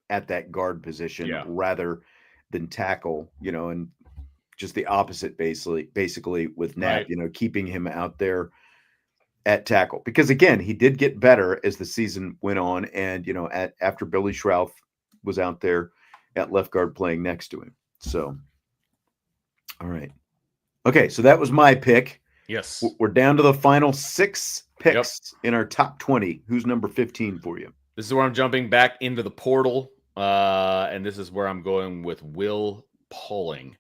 at that guard position rather than tackle, and just the opposite basically with Knapp, keeping him out there at tackle. Because again, he did get better as the season went on and, after Billy Shrouth was out there at left guard playing next to him. So, all right. Okay, so that was my pick. Yes. We're down to the final 6 picks in our top 20. Who's number 15 for you? This is where I'm jumping back into the portal, and this is where I'm going with Will Pauling.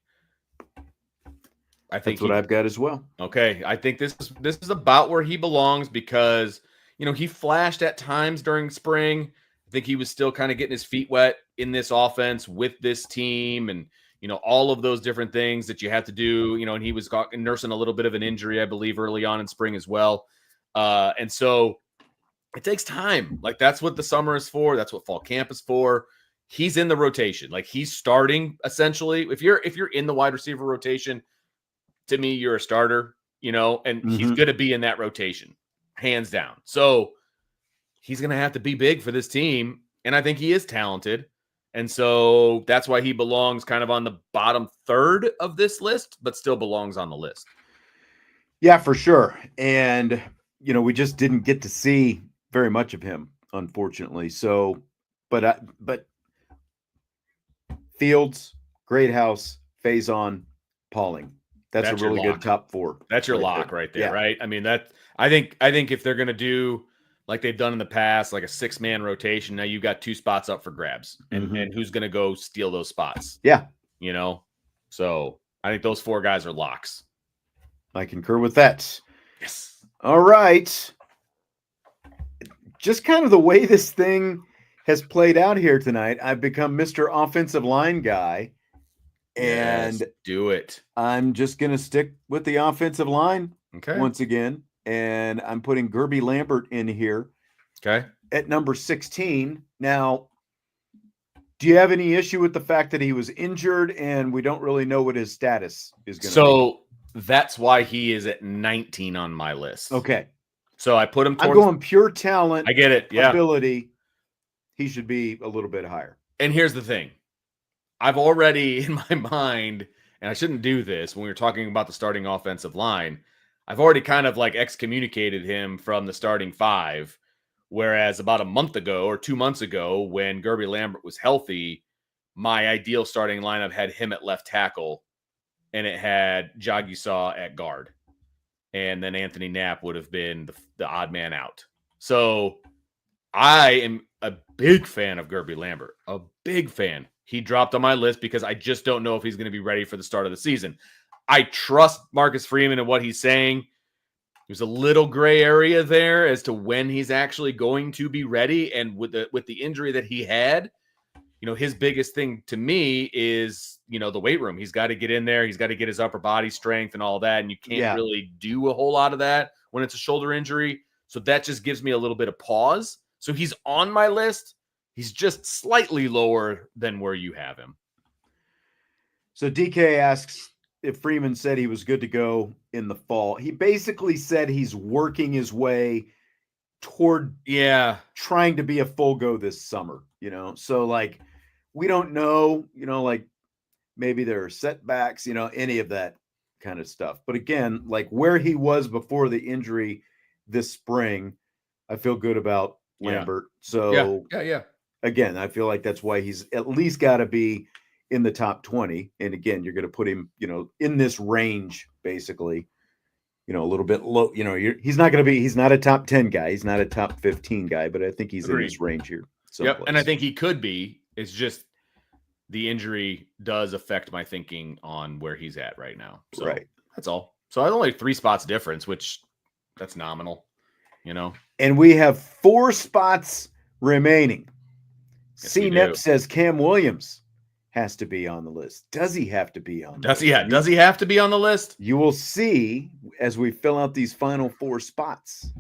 I think that's what I've got as well. Okay, I think this is about where he belongs because he flashed at times during spring. I think he was still kind of getting his feet wet in this offense with this team, and all of those different things that you have to do. And he was nursing a little bit of an injury, I believe, early on in spring as well. And so it takes time. Like that's what the summer is for. That's what fall camp is for. He's in the rotation. Like he's starting essentially. If you're in the wide receiver rotation, to me, you're a starter, and he's going to be in that rotation hands down. So he's going to have to be big for this team. And I think he is talented. And so that's why he belongs kind of on the bottom third of this list, but still belongs on the list. Yeah, for sure. And, we just didn't get to see very much of him, unfortunately. So, but Fields, Greathouse, Faison, Pauling. That's a really good top 4. That's your lock right there, right? I mean, I think if they're going to do like they've done in the past, like a 6-man rotation, now you've got 2 spots up for grabs. And who's going to go steal those spots? Yeah. So I think those 4 guys are locks. I concur with that. Yes. All right. Just kind of the way this thing has played out here tonight, I've become Mr. Offensive Line guy. And do it. I'm just going to stick with the offensive line once again. And I'm putting Gerby Lambert in here. Okay. At number 16. Now, do you have any issue with the fact that he was injured and we don't really know what his status is going to be? So that's why he is at 19 on my list. Okay. So I put him I'm going pure talent. I get it. Yeah. Ability. He should be a little bit higher. And here's the thing. I've already in my mind, and I shouldn't do this when we're talking about the starting offensive line, I've already kind of like excommunicated him from the starting 5. Whereas about a month ago or 2 months ago, when Gerby Lambert was healthy, my ideal starting lineup had him at left tackle and it had Jagisaw at guard. And then Anthony Knapp would have been the odd man out. So I am a big fan of Gerby Lambert, a big fan. He dropped on my list because I just don't know if he's going to be ready for the start of the season. I trust Marcus Freeman and what he's saying. There's a little gray area there as to when he's actually going to be ready. And with the injury that he had, his biggest thing to me is, the weight room. He's got to get in there. He's got to get his upper body strength and all that. And you can't really do a whole lot of that when it's a shoulder injury. So that just gives me a little bit of pause. So he's on my list. He's just slightly lower than where you have him. So DK asks, if Freeman said he was good to go in the fall. He basically said he's working his way toward trying to be a full go this summer, So like we don't know, like maybe there are setbacks, any of that kind of stuff. But again, like where he was before the injury this spring, I feel good about Lambert. So again, I feel like that's why he's at least got to be in the top 20. And again, you're going to put him, in this range, basically, a little bit low, he's not a top 10 guy. He's not a top 15 guy, but I think he's in this range here. Yep. And I think he could be. It's just the injury does affect my thinking on where he's at right now. So that's all. So it's only 3 spots difference, which that's nominal, And we have 4 spots remaining. Yes, CNEP says Cam Williams has to be on the list. Does he have to be on the list? Does he have to be on the list? You will see as we fill out these final 4 spots.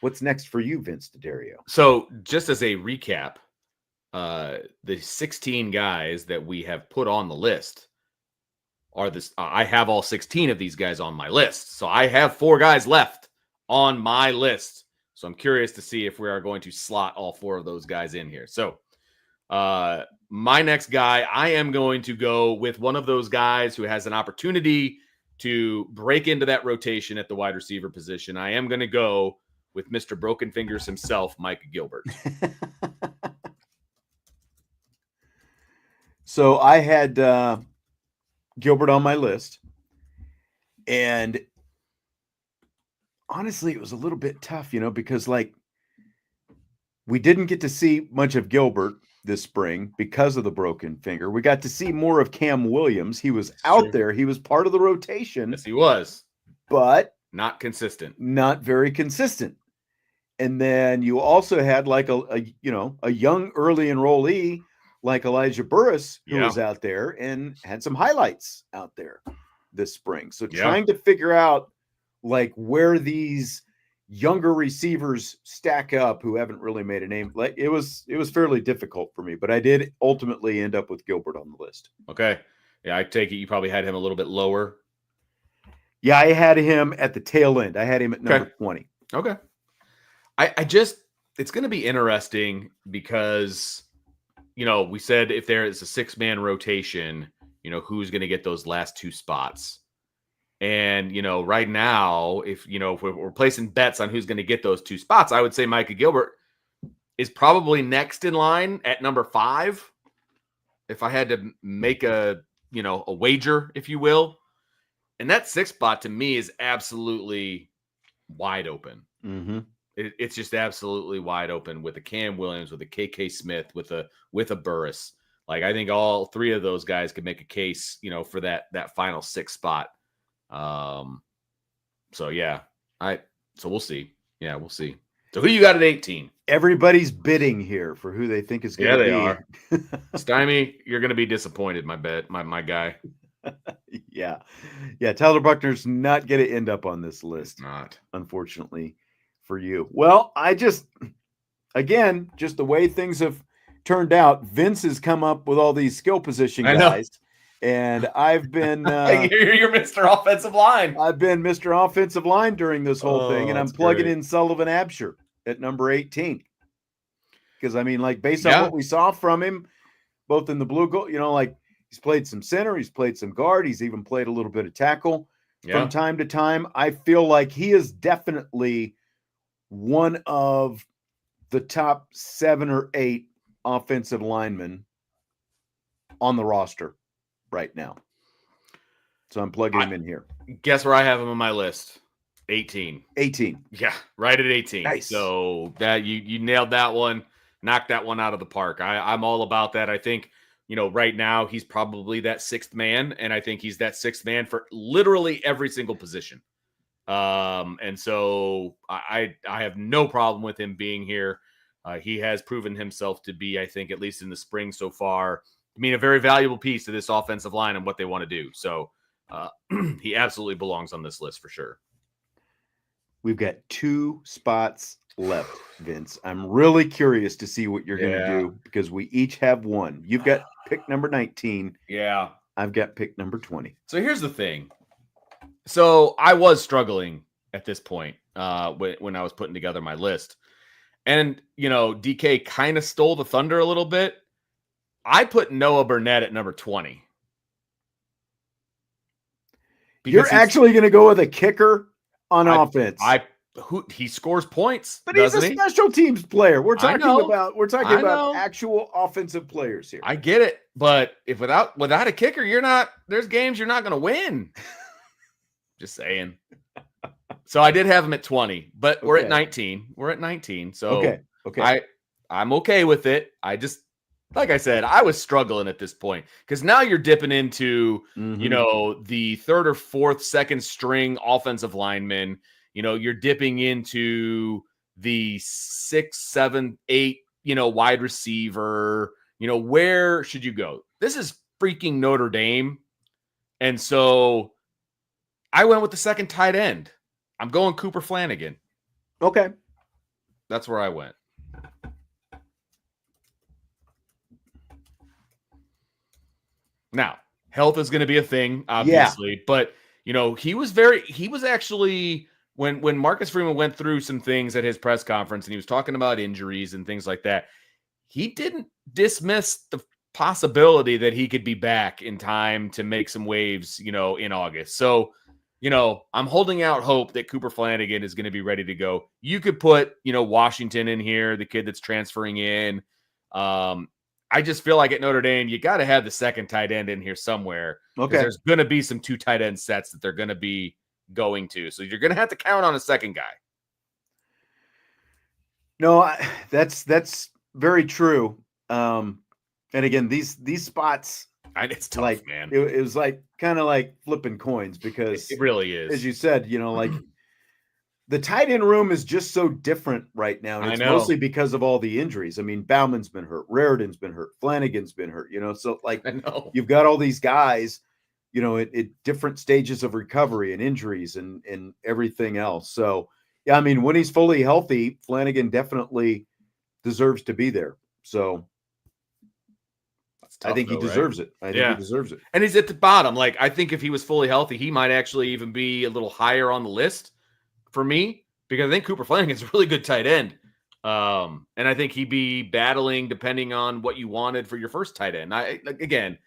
What's next for you, Vince DeDario? So just as a recap, the 16 guys that we have put on the list are this. I have all 16 of these guys on my list. So I have 4 guys left on my list. So I'm curious to see if we are going to slot all 4 of those guys in here. So my next guy, I am going to go with one of those guys who has an opportunity to break into that rotation at the wide receiver position. I am going to go with Mr. Broken Fingers himself, Mike Gilbert. So I had Gilbert on my list, and honestly, it was a little bit tough, because like we didn't get to see much of Gilbert this spring because of the broken finger. We got to see more of Cam Williams. He was out there. He was part of the rotation. Yes, he was. But not consistent. Not very consistent. And then you also had like a young early enrollee like Elijah Burris who was out there and had some highlights out there this spring. So trying to figure out like where these younger receivers stack up who haven't really made a name. Like it was fairly difficult for me, but I did ultimately end up with Gilbert on the list. Okay. Yeah, I take it you probably had him a little bit lower. Yeah, I had him at the tail end. I had him at number 20. Okay. I just, it's going to be interesting because, we said if there is a 6-man rotation, who's going to get those last 2 spots. And, right now, if we're placing bets on who's going to get those 2 spots, I would say Micah Gilbert is probably next in line at number 5. If I had to make a wager, if you will. And that 6th spot to me is absolutely wide open. Mm-hmm. It's just absolutely wide open with a Cam Williams, with a KK Smith, with a Burris. Like I think all 3 of those guys could make a case, for that final 6th spot. So we'll see. Yeah, we'll see. So who you got at 18? Everybody's bidding here for who they think is going to be. Yeah, they are. Stymie, you're going to be disappointed, my guy. Yeah. Tyler Buckner's not going to end up on this list. It's not, unfortunately for you. Well, just the way things have turned out, Vince has come up with all these skill position guys. And I've been you're Mr. Offensive Line. I've been Mr. Offensive Line during this whole thing, and I'm plugging in Sullivan Absher at number 18. Because based on what we saw from him, both in the blue goal, like he's played some center, he's played some guard, he's even played a little bit of tackle from time to time. I feel like he is definitely one of the top 7 or 8 offensive linemen on the roster right now. So I'm plugging him in here. Guess where I have him on my list? 18. Yeah, right at 18. Nice. So that you nailed that one, knocked that one out of the park. I'm all about that. I think, right now he's probably that 6th man, and I think he's that 6th man for literally every single position. And so I have no problem with him being here. He has proven himself to be, I think, at least in the spring so far, a very valuable piece to this offensive line and what they want to do. So he absolutely belongs on this list for sure. We've got 2 spots left, Vince. I'm really curious to see what you're going to do because we each have one. You've got pick number 19. Yeah. I've got pick number 20. So here's the thing. So I was struggling at this point when I was putting together my list. And, DK kind of stole the thunder a little bit. I put Noah Burnett at number 20. You're actually going to go with a kicker on offense. He scores points, but he's a special teams player. We're talking about actual offensive players here. I get it, but if without a kicker, there's games you're not going to win. Just saying. So I did have him at 20, but we're at 19. We're at 19. So okay. I'm okay with it. I just, like I said, I was struggling at this point because now you're dipping into, the third or fourth, second string offensive lineman. You're dipping into the 6, 7, 8, wide receiver. Where should you go? This is freaking Notre Dame. And so I went with the second tight end. I'm going Cooper Flanagan. Okay. That's where I went. Now, health is going to be a thing, obviously, but he was actually when Marcus Freeman went through some things at his press conference and he was talking about injuries and things like that, he didn't dismiss the possibility that he could be back in time to make some waves, in August. So, I'm holding out hope that Cooper Flanagan is going to be ready to go. You could put, Washington in here, the kid that's transferring in. I just feel like at Notre Dame, you got to have the second tight end in here somewhere. Okay. There's going to be some 2 tight end sets that they're going to be going to. So you're going to have to count on a second guy. No, that's very true. And again, these spots, it's tough, man. It was kind of like flipping coins because it really is. As you said, the tight end room is just so different right now. And it's mostly because of all the injuries. I mean, Bauman's been hurt. Raridan's been hurt. Flanagan's been hurt, So you've got all these guys, at different stages of recovery and injuries and everything else. So, yeah, I mean, when he's fully healthy, Flanagan definitely deserves to be there. So I think he deserves it. I think he deserves it. And he's at the bottom. I think if he was fully healthy, he might actually even be a little higher on the list for me, because I think Cooper Flanagan's a really good tight end. And I think he'd be battling depending on what you wanted for your first tight end. Again,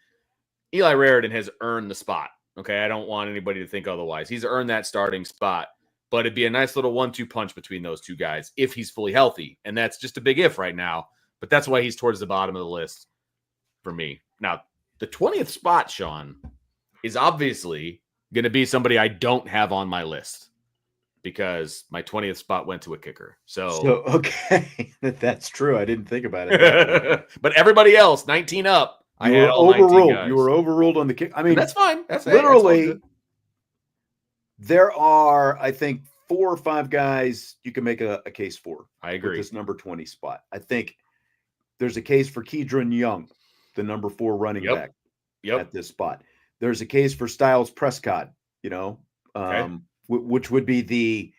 Eli Raridan has earned the spot. Okay. I don't want anybody to think otherwise. He's earned that starting spot, but it'd be a nice little 1-2 punch between those two guys if he's fully healthy. And that's just a big if right now, but that's why he's towards the bottom of the list for me. Now, the 20th spot, Sean, is obviously going to be somebody I don't have on my list, because my 20th spot went to a kicker. So okay, that's true. I didn't think about it. But everybody else, 19 up, you were overruled. You were overruled on the kick. I mean, that's fine. That's literally. There are, I think, 4 or 5 guys you can make a case for. I agree. This number 20 spot. I think there's a case for Keydron Young, the number 4 running back at this spot. There's a case for Styles Prescott, which would be the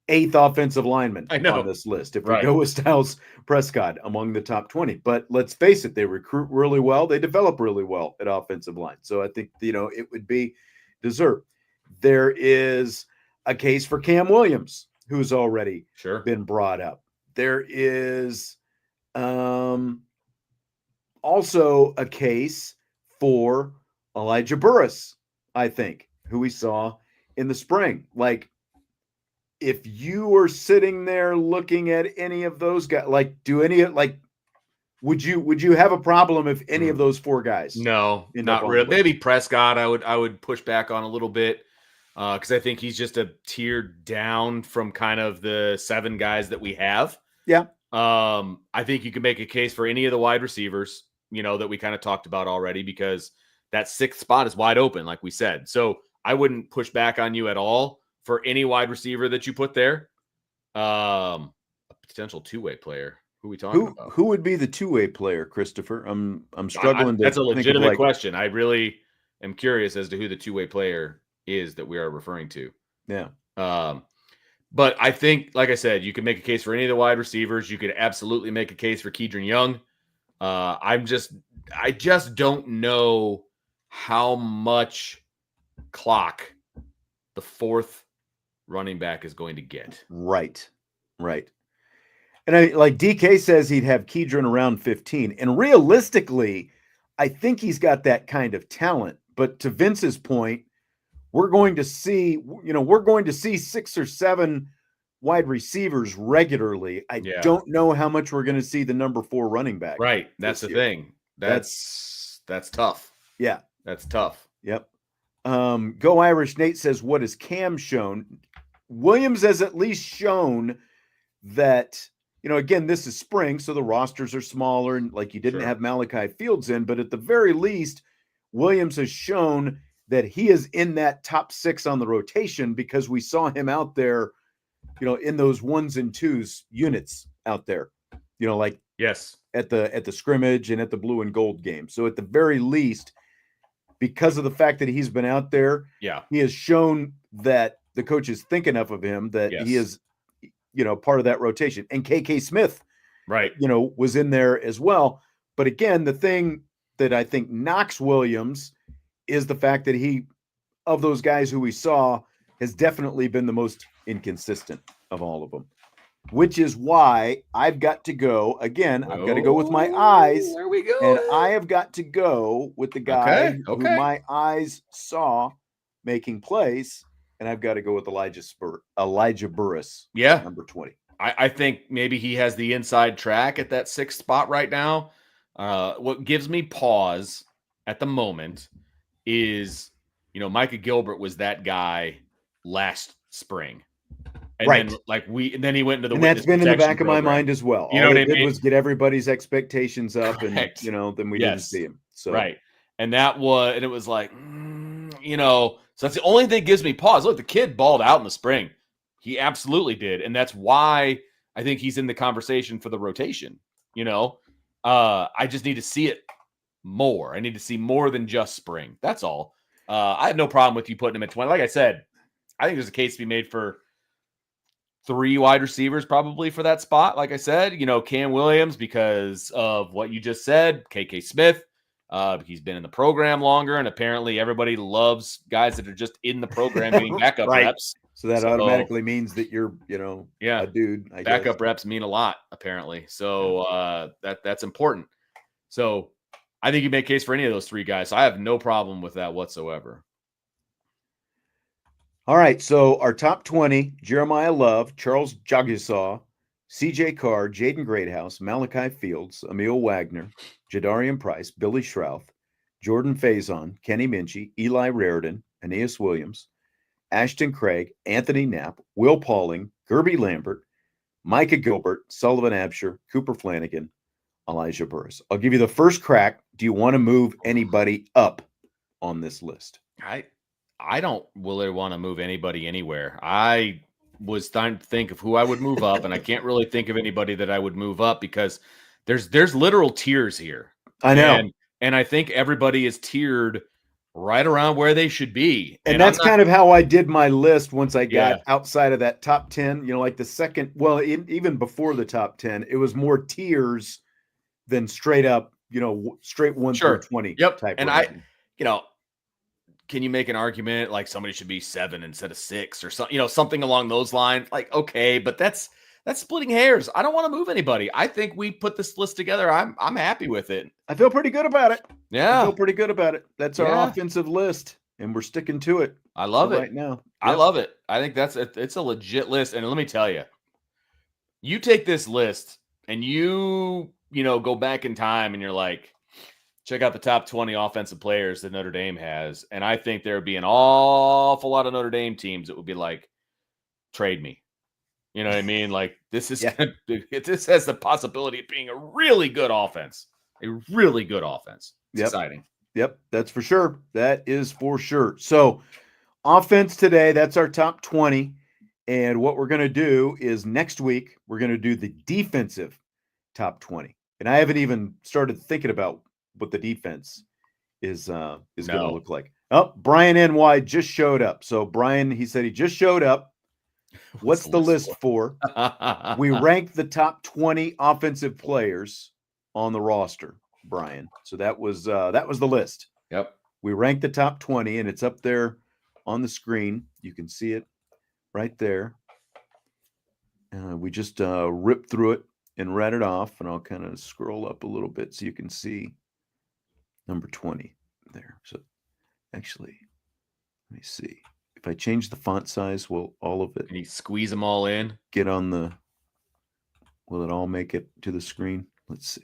8th offensive lineman on this list if we go with Styles Prescott among the top 20. But let's face it, they recruit really well. They develop really well at offensive line. So I think, it would be deserved. There is a case for Cam Williams, who's already been brought up. There is also a case for Elijah Burris, I think, who we saw in the spring. If you were sitting there looking at any of those guys, would you have a problem if any of those 4 guys? No, not really. Maybe Prescott I would push back on a little bit, because I think he's just a tier down from kind of the 7 guys that we have. Yeah. I think you can make a case for any of the wide receivers, that we kind of talked about already, because that 6th spot is wide open, like we said. So I wouldn't push back on you at all for any wide receiver that you put there. A potential 2-way player. Who are we talking about? Who would be the 2-way player, Christopher? I'm struggling to. That's a legitimate question. I really am curious as to who the 2-way player is that we are referring to. Yeah. But I think, like I said, you can make a case for any of the wide receivers. You could absolutely make a case for Keydron Young. I just don't know how much clock the fourth running back is going to get. Right. And like DK says he'd have Kedron around 15. And realistically, I think he's got that kind of talent. But to Vince's point, we're going to see 6 or 7 wide receivers regularly. I don't know how much we're going to see the number 4 running back. Right. That's the thing. That's tough. Yeah. That's tough. Yep. Go Irish Nate says, what has Cam shown? Williams has at least shown that, again, this is spring, so the rosters are smaller, and like you didn't have Malachi Fields in, but at the very least, Williams has shown that he is in that top 6 on the rotation because we saw him out there, in those 1s and 2s units out there, yes, at the scrimmage and at the blue and gold game. So at the very least, because of the fact that he's been out there, he has shown that the coach is thinking enough of him that he is, part of that rotation. And KK Smith, was in there as well. But again, the thing that I think knocks Williams is the fact that he, of those guys who we saw, has definitely been the most inconsistent of all of them, which is why I've got to go again. I've got to go with my eyes. There we go. And I have got to go with the guy who my eyes saw making plays. And I've got to go with Elijah Burris. Yeah. Number 20. I think maybe he has the inside track at that 6th spot right now. What gives me pause at the moment is, Micah Gilbert was that guy last spring. And then he went into the, and that's been in the back of my mind as well. You know what I mean? Was get everybody's expectations up, and then we didn't see him. So and it was like, so that's the only thing that gives me pause. Look, the kid balled out in the spring. He absolutely did, and that's why I think he's in the conversation for the rotation. I just need to see it more. I need to see more than just spring. That's all. I have no problem with you putting him at 20. Like I said, I think there's a case to be made for 3 wide receivers probably for that spot. Like I said, Cam Williams because of what you just said, KK Smith. He's been in the program longer, and apparently everybody loves guys that are just in the program getting backup reps. So that automatically means that you're, a dude. Backup reps mean a lot, apparently. So that's important. So I think you make a case for any of those 3 guys. So I have no problem with that whatsoever. All right, so our top 20, Jeremiah Love, Charles Jagisaw, CJ Carr, Jaden Greathouse, Malachi Fields, Emil Wagner, Jadarian Price, Billy Schrouth, Jordan Faison, Kenny Minchie, Eli Raridan, Aeneas Williams, Ashton Craig, Anthony Knapp, Will Pauling, Gerby Lambert, Micah Gilbert, Sullivan Absher, Cooper Flanagan, Elijah Burris. I'll give you the first crack. Do you want to move anybody up on this list? I don't really want to move anybody anywhere. I was trying to think of who I would move up, and I can't really think of anybody that I would move up because there's literal tiers here. I know. And I think everybody is tiered right around where they should be. And that's kind of how I did my list once I got outside of that top 10, like the second, even before the top 10, it was more tiers than straight up, straight 1 through 20 type. And can you make an argument like somebody should be 7 instead of 6 or something, something along those lines? Like, okay, but that's splitting hairs. I don't want to move anybody. I think we put this list together. I'm happy with it. I feel pretty good about it. Yeah. I feel pretty good about it. That's our offensive list, and we're sticking to it. I love it right now. Yep. I love it. I think it's a legit list. And let me tell you, you take this list and you go back in time and you're like, check out the top 20 offensive players that Notre Dame has. And I think there would be an awful lot of Notre Dame teams that would be like, trade me. You know what I mean? Like this has the possibility of being a really good offense. A really good offense. It's exciting. Yep, that's for sure. That is for sure. So offense today, that's our top 20. And what we're going to do is next week, we're going to do the defensive top 20. And I haven't even started thinking about what the defense is going to look like. Oh, Brian NY just showed up. So Brian, he said he just showed up. What's the list for? We ranked the top 20 offensive players on the roster, Brian. So that was the list. Yep. We ranked the top 20, and it's up there on the screen. You can see it right there. We just ripped through it and read it off, and I'll kind of scroll up a little bit so you can see number 20 there. So actually, let me see. If I change the font size, will all of it... Can you squeeze them all in? Get on the... Will it all make it to the screen? Let's see.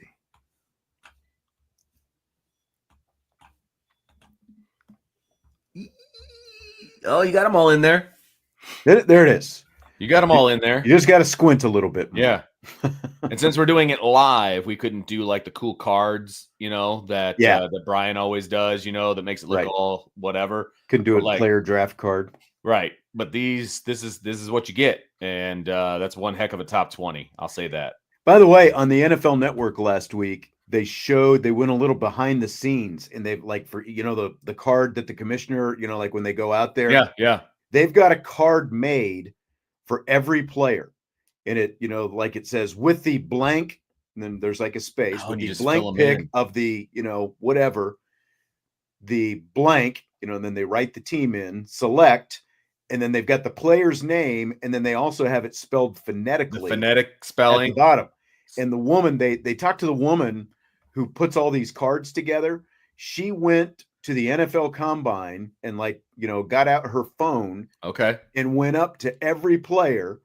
Oh, you got them all in there. There it is. You got them all in there. You just got to squint a little bit. Yeah. And since we're doing it live, we couldn't do like the cool cards, that Brian always does, that makes it look all whatever. Couldn't do a player draft card. Right. But this is what you get. And that's one heck of a top 20. I'll say that. By the way, on the NFL Network last week, they went a little behind the scenes, and they've for the card that the commissioner, like when they go out there. Yeah. They've got a card made for every player. And it, like it says with the blank, and then there's like a space with the blank pick of the, whatever, the blank, and then they write the team in, select, and then they've got the player's name, and then they also have it spelled phonetically. The phonetic spelling at the bottom. And the woman, they talked to the woman who puts all these cards together. She went to the NFL Combine and got out her phone. Okay. And went up to every player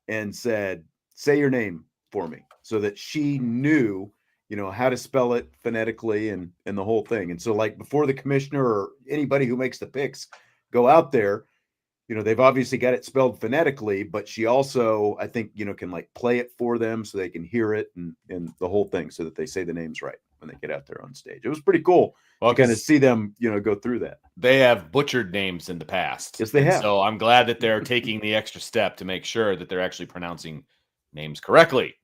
and said, say your name for me, so that she knew, how to spell it phonetically and the whole thing. And so before the commissioner or anybody who makes the picks go out there, they've obviously got it spelled phonetically, but she also, I think, can play it for them so they can hear it and the whole thing so that they say the names right when they get out there on stage. It was pretty cool to kind of see them, go through that. They have butchered names in the past. Yes, they have. So I'm glad that they're taking the extra step to make sure that they're actually pronouncing names correctly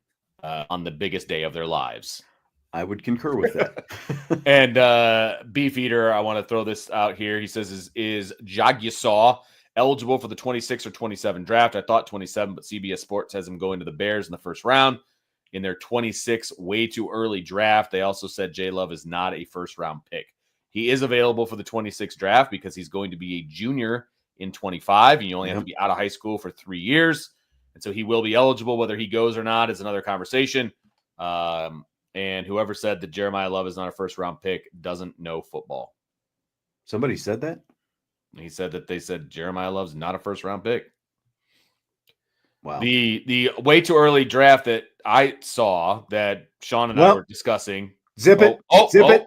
on the biggest day of their lives. I would concur with that. And Beefeater, I want to throw this out here. He says, is Jagisaw eligible for the 26 or 27 draft? I thought 27, but CBS Sports has him going to the Bears in the first round. In their 26 way too early draft, they also said J Love is not a first round pick. He is available for the 26 draft because he's going to be a junior in 25, and you only have to be out of high school for 3 years. And so he will be eligible. Whether he goes or not is another conversation. And whoever said that Jeremiah Love is not a first round pick doesn't know football. Somebody said that? He said that they said Jeremiah Love's not a first round pick. Wow. The way too early draft that I saw that Sean and I were discussing. Zip it. Zip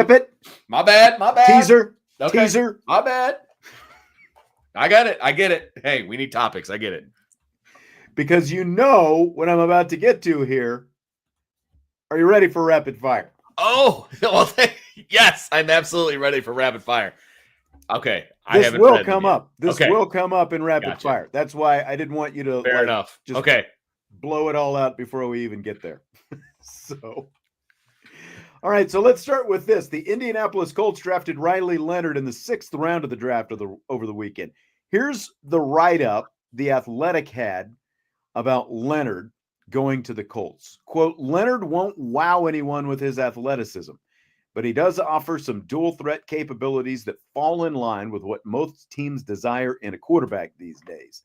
it. My bad. Teaser. Okay. Teaser. My bad. I got it. I get it. Hey, we need topics. I get it. Because what I'm about to get to here. Are you ready for rapid fire? Oh, well, yes, I'm absolutely ready for rapid fire. Okay. This will come up. This will come up in rapid fire. That's why I didn't want you to fair enough. Just blow it all out before we even get there. So, all right. So let's start with this. The Indianapolis Colts drafted Riley Leonard in the 6th round of the draft over the weekend. Here's the write-up The Athletic had about Leonard going to the Colts. Quote, Leonard won't wow anyone with his athleticism, but he does offer some dual threat capabilities that fall in line with what most teams desire in a quarterback these days.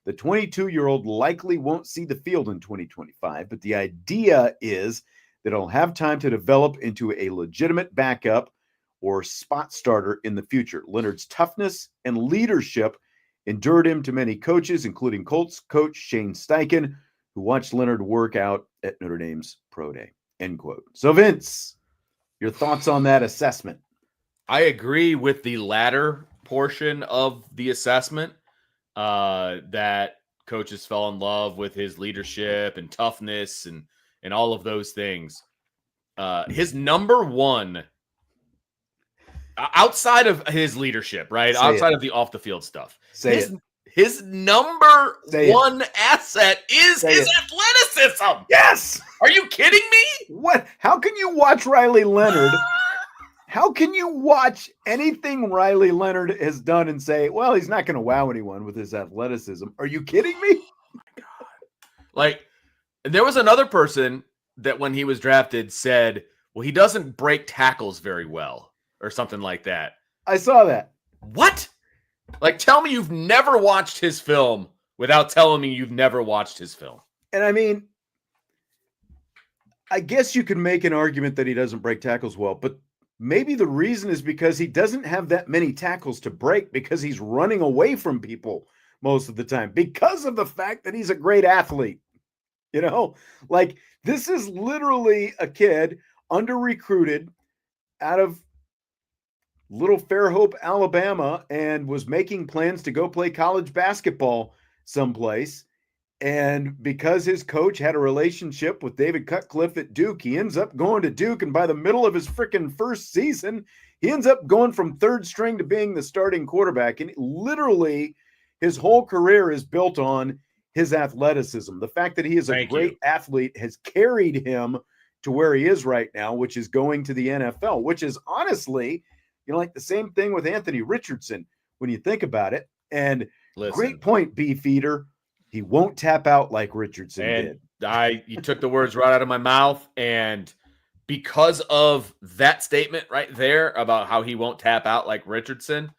The 22-year-old likely won't see the field in 2025, but the idea is that he'll have time to develop into a legitimate backup or spot starter in the future. Leonard's toughness and leadership endured him to many coaches, including Colts coach Shane Steichen, who watched Leonard work out at Notre Dame's Pro Day. End quote. So, Vince, your thoughts on that assessment? I agree with the latter portion of the assessment, that coaches fell in love with his leadership and toughness and all of those things. His number one, outside of his leadership, right? Outside of the off the field stuff. His number one asset is his athleticism. Yes. Are you kidding me? What? How can you watch Riley Leonard? How can you watch anything Riley Leonard has done and say, well, he's not going to wow anyone with his athleticism? Are you kidding me? Oh my God. There was another person that when he was drafted said, well, he doesn't break tackles very well. or something like that. I saw that. What? Like, tell me you've never watched his film without telling me you've never watched his film. And I mean, I guess you could make an argument that he doesn't break tackles well, but maybe the reason is because he doesn't have that many tackles to break because he's running away from people most of the time because of the fact that he's a great athlete. You know, like this is literally a kid under-recruited out of Little Fairhope, Alabama, and was making plans to go play college basketball someplace. And because his coach had a relationship with David Cutcliffe at Duke, he ends up going to Duke. And by the middle of his freaking first season, he ends up going from third string to being the starting quarterback. And literally his whole career is built on his athleticism. The fact that he is a great athlete has carried him to where he is right now, which is going to the NFL, which is honestly, you know, like the same thing with Anthony Richardson when you think about it. And great point, Beefeater. He won't tap out like Richardson did. You took the words right out of my mouth. And because of that statement right there about how he won't tap out like Richardson,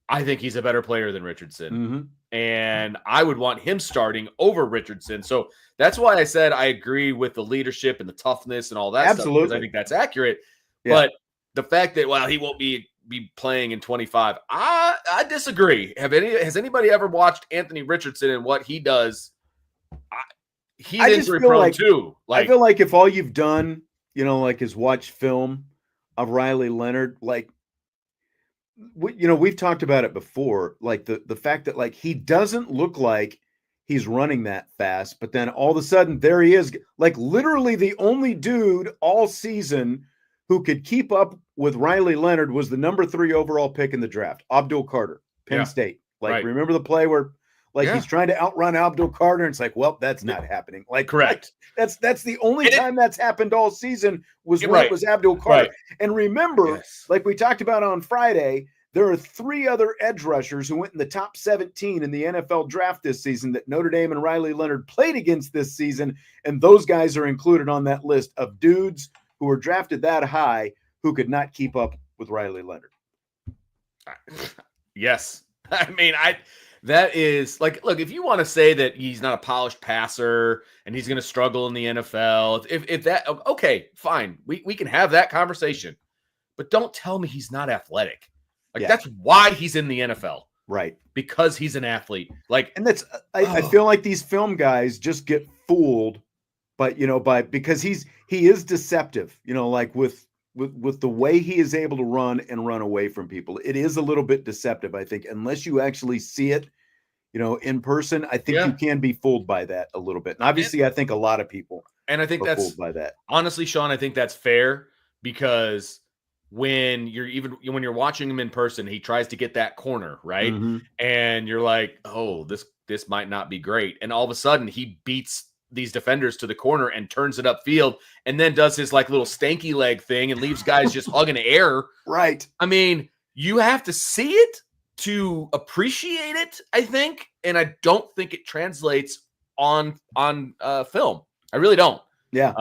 I think he's a better player than Richardson. Mm-hmm. And I would want him starting over Richardson. So that's why I said I agree with the leadership and the toughness and all that stuff, because I think that's accurate. Yeah. But the fact that, well, he won't be playing in 25, I disagree. Has anybody ever watched Anthony Richardson and what he does? He's injury prone too. I feel like if all you've done, you know, like is watch film of Riley Leonard, like, you know, we've talked about it before, like the fact that like he doesn't look like he's running that fast, but then all of a sudden there he is, like literally the only dude all season who could keep up with Riley Leonard was the number 3 overall pick in the draft, Abdul Carter, Penn State. Like, remember the play where like he's trying to outrun Abdul Carter, and it's like, well, that's not happening. Like, correct. Like, that's the only time that's happened all season was when it was Abdul Carter. Right. And remember, like we talked about on Friday, there are 3 other edge rushers who went in the top 17 in the NFL draft this season that Notre Dame and Riley Leonard played against this season, and those guys are included on that list of dudes who were drafted that high who could not keep up with Riley Leonard. Yes. I mean, that is like, look, if you want to say that he's not a polished passer and he's going to struggle in the NFL, if that, okay, fine. We can have that conversation, but don't tell me he's not athletic. Like that's why he's in the NFL. Right. Because he's an athlete. Like, and that's, I feel like these film guys just get fooled, but you know, because he is deceptive, you know, like with the way he is able to run and run away from people. It is a little bit deceptive, I think, unless you actually see it, you know, in person. I think you can be fooled by that a little bit. And obviously I think a lot of people I think are fooled by that. Honestly, Sean, I think that's fair, because when you're watching him in person, he tries to get that corner, right? Mm-hmm. And you're like, oh, this might not be great. And all of a sudden he beats these defenders to the corner and turns it upfield, and then does his like little stanky leg thing and leaves guys just hugging air. Right. I mean, you have to see it to appreciate it, I think. And I don't think it translates on film. I really don't. Yeah.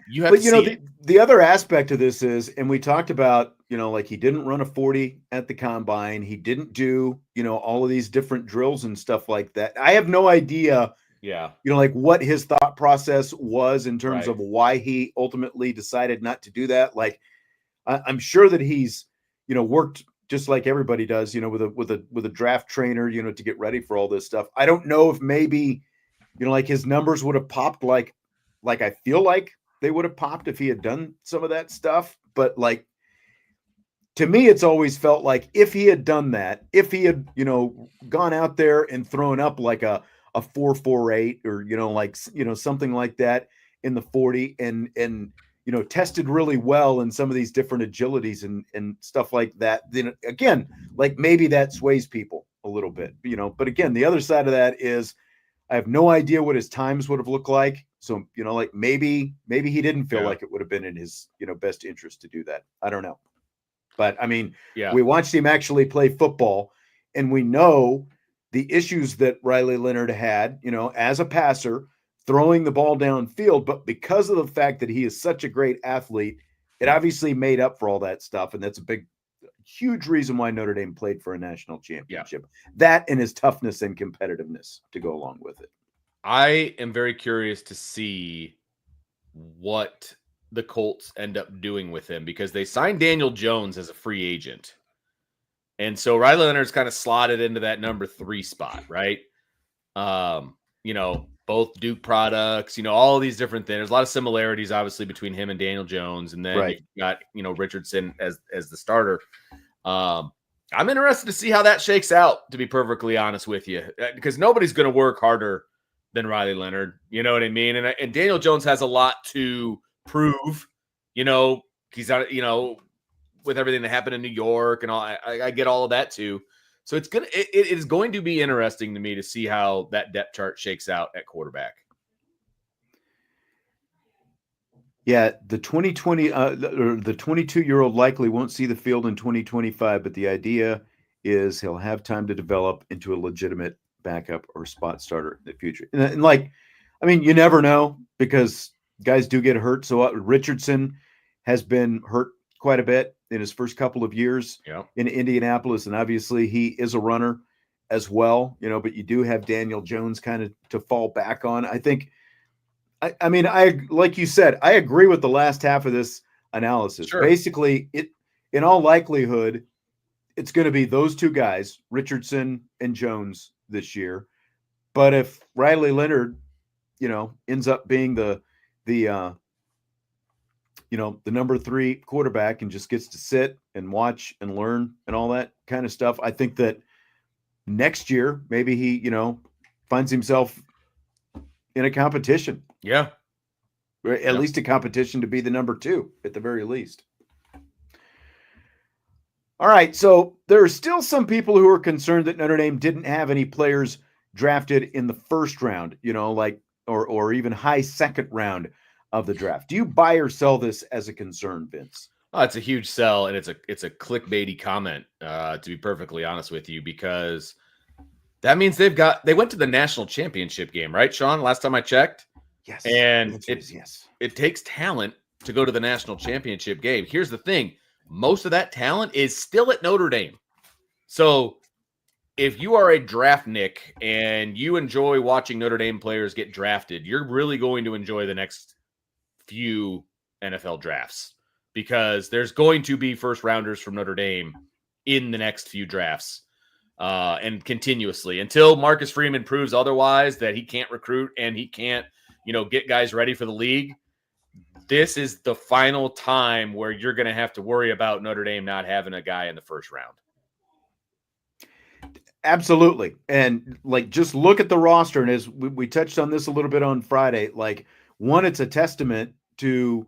You have to see it. The other aspect of this is, and we talked about, you know, like he didn't run a 40 at the combine. He didn't do, you know, all of these different drills and stuff like that. I have no idea, you know, like what his thought process was in terms of why he ultimately decided not to do that. Like, I'm sure that he's, you know, worked just like everybody does, you know, with a draft trainer, you know, to get ready for all this stuff. I don't know if maybe, you know, like his numbers would have popped like I feel like they would have popped if he had done some of that stuff. But like, to me, it's always felt like if he had done that, if he had, you know, gone out there and thrown up like a 4.48 or, you know, like, you know, something like that in the 40 and, you know, tested really well in some of these different agilities and stuff like that, then again, like maybe that sways people a little bit, you know. But again, the other side of that is I have no idea what his times would have looked like. So, you know, like maybe he didn't feel like it would have been in his, you know, best interest to do that. I don't know. But I mean, we watched him actually play football, and we know the issues that Riley Leonard had, you know, as a passer, throwing the ball downfield. But because of the fact that he is such a great athlete, it obviously made up for all that stuff. And that's huge reason why Notre Dame played for a national championship. That and his toughness and competitiveness to go along with it. I am very curious to see what the Colts end up doing with him, because they signed Daniel Jones as a free agent. And so Riley Leonard's kind of slotted into that number 3 spot, right? Both Duke products, all of these different things. There's a lot of similarities, obviously, between him and Daniel Jones. And then you got, Richardson as the starter. I'm interested to see how that shakes out, to be perfectly honest with you, because nobody's going to work harder than Riley Leonard. You know what I mean? And Daniel Jones has a lot to prove. He's out, with everything that happened in New York and all. I get all of that too. So it is going to be interesting to me to see how that depth chart shakes out at quarterback. Yeah, the 2020 the 22-year-old likely won't see the field in 2025, but the idea is he'll have time to develop into a legitimate backup or spot starter in the future. And you never know, because guys do get hurt. So Richardson has been hurt quite a bit in his first couple of years in Indianapolis. And obviously he is a runner as well, but you do have Daniel Jones kind of to fall back on. I think, I like you said, I agree with the last half of this analysis. Sure. Basically, in all likelihood, it's going to be those two guys, Richardson and Jones, this year. But if Riley Leonard, ends up being the number 3 quarterback and just gets to sit and watch and learn and all that kind of stuff, I think that next year maybe he, finds himself in a competition. Yeah. At least a competition to be the number 2 at the very least. All right. So there are still some people who are concerned that Notre Dame didn't have any players drafted in the first round, or even high second round of the draft. Do you buy or sell this as a concern, Vince? Oh, it's a huge sell, and it's a clickbaity comment, to be perfectly honest with you, because that means they went to the national championship game, right, Sean? Last time I checked. Yes. And it takes talent to go to the national championship game. Here's the thing. Most of that talent is still at Notre Dame. So if you are a draft nick and you enjoy watching Notre Dame players get drafted, you're really going to enjoy the next few NFL drafts, because there's going to be first rounders from Notre Dame in the next few drafts, and continuously until Marcus Freeman proves otherwise, that he can't recruit and he can't, get guys ready for the league. This is the final time where you're going to have to worry about Notre Dame not having a guy in the first round. Absolutely. And just look at the roster. And as we touched on this a little bit on Friday, one, it's a testament to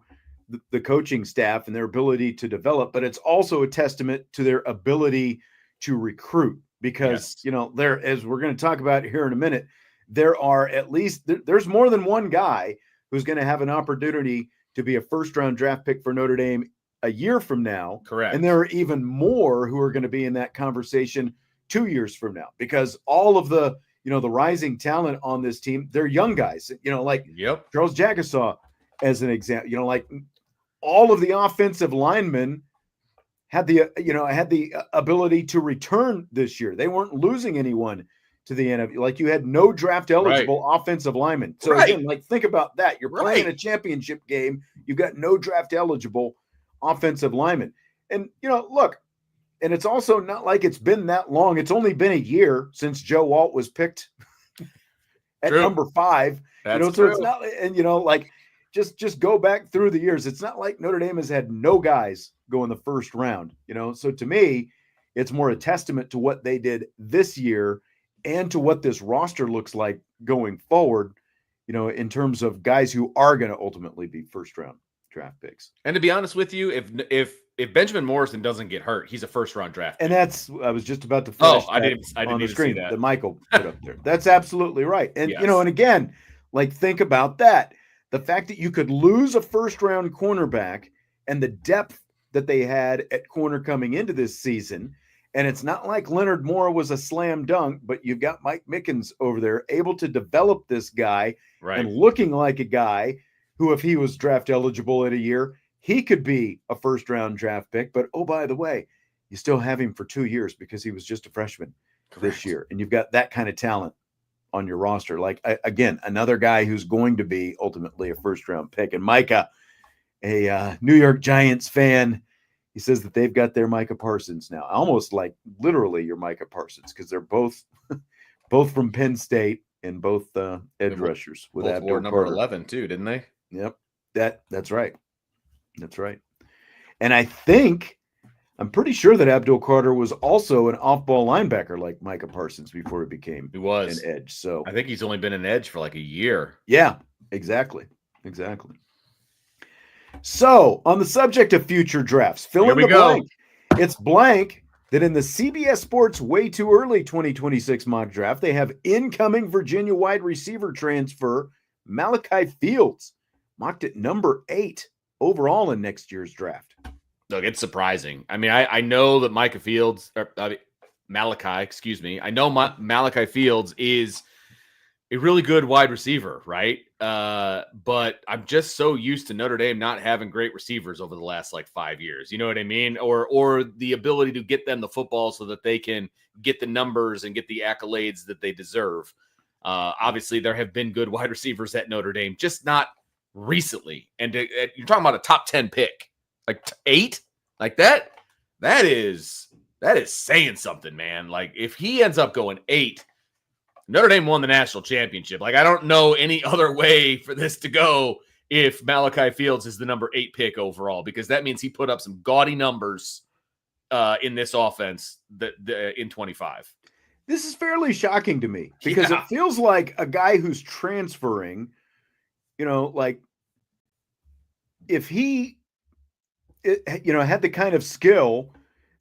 the coaching staff and their ability to develop, but it's also a testament to their ability to recruit, because, there, as we're going to talk about here in a minute, there are there's more than one guy who's going to have an opportunity to be a first round draft pick for Notre Dame a year from now. Correct. And there are even more who are going to be in that conversation 2 years from now, because all of the, the rising talent on this team, they're young guys, Charles Jagasaw as an example, all of the offensive linemen had the ability to return this year. They weren't losing anyone to the NFL. You had no draft eligible offensive linemen. So again, think about that. You're playing a championship game. You've got no draft eligible offensive linemen. And, look, and it's also not like it's been that long. It's only been a year since Joe Alt was picked at number 5. That's so it's not, and just go back through the years. It's not like Notre Dame has had no guys go in the first round. So to me, it's more a testament to what they did this year and to what this roster looks like going forward, in terms of guys who are going to ultimately be first round draft picks. And to be honest with you, if Benjamin Morrison doesn't get hurt, he's a first round draft pick. And I was just about to finish I didn't on the see screen that. that Michael put up there. That's absolutely right. And, and again, think about that. The fact that you could lose a first round cornerback and the depth that they had at corner coming into this season. And it's not like Leonard Moore was a slam dunk, but you've got Mike Mickens over there able to develop this guy and looking like a guy who, if he was draft eligible in a year, he could be a first round draft pick. But, oh, by the way, you still have him for 2 years because he was just a freshman this Correct. year. And you've got that kind of talent on your roster. Like, again, another guy who's going to be ultimately a first-round pick. And Micah, a New York Giants fan, he says that they've got their Micah Parsons now. Almost like literally your Micah Parsons, because they're both from Penn State and both edge rushers with both Abdul wore number Carter. 11 too, didn't they? Yep. That's right. That's right. And I'm pretty sure that Abdul Carter was also an off-ball linebacker like Micah Parsons before he became an edge. So I think he's only been an edge for like a year. Yeah, exactly. So on the subject of future drafts, fill in the blank. It's blank that in the CBS Sports Way Too Early 2026 mock draft, they have incoming Virginia wide receiver transfer Malachi Fields, mocked at number 8 overall in next year's draft. Look, it's surprising. I mean, I know that Malachi, I know Malachi Fields is a really good wide receiver, right? But I'm just so used to Notre Dame not having great receivers over the last like 5 years. You know what I mean? Or the ability to get them the football so that they can get the numbers and get the accolades that they deserve. Obviously, there have been good wide receivers at Notre Dame, just not recently. And you're talking about a top 10 pick. Like 8, like that is saying something, man. Like if he ends up going 8, Notre Dame won the national championship. Like I don't know any other way for this to go if Malachi Fields is the number 8 pick overall, because that means he put up some gaudy numbers in this offense in 25. This is fairly shocking to me because it feels like a guy who's transferring, like if he had the kind of skill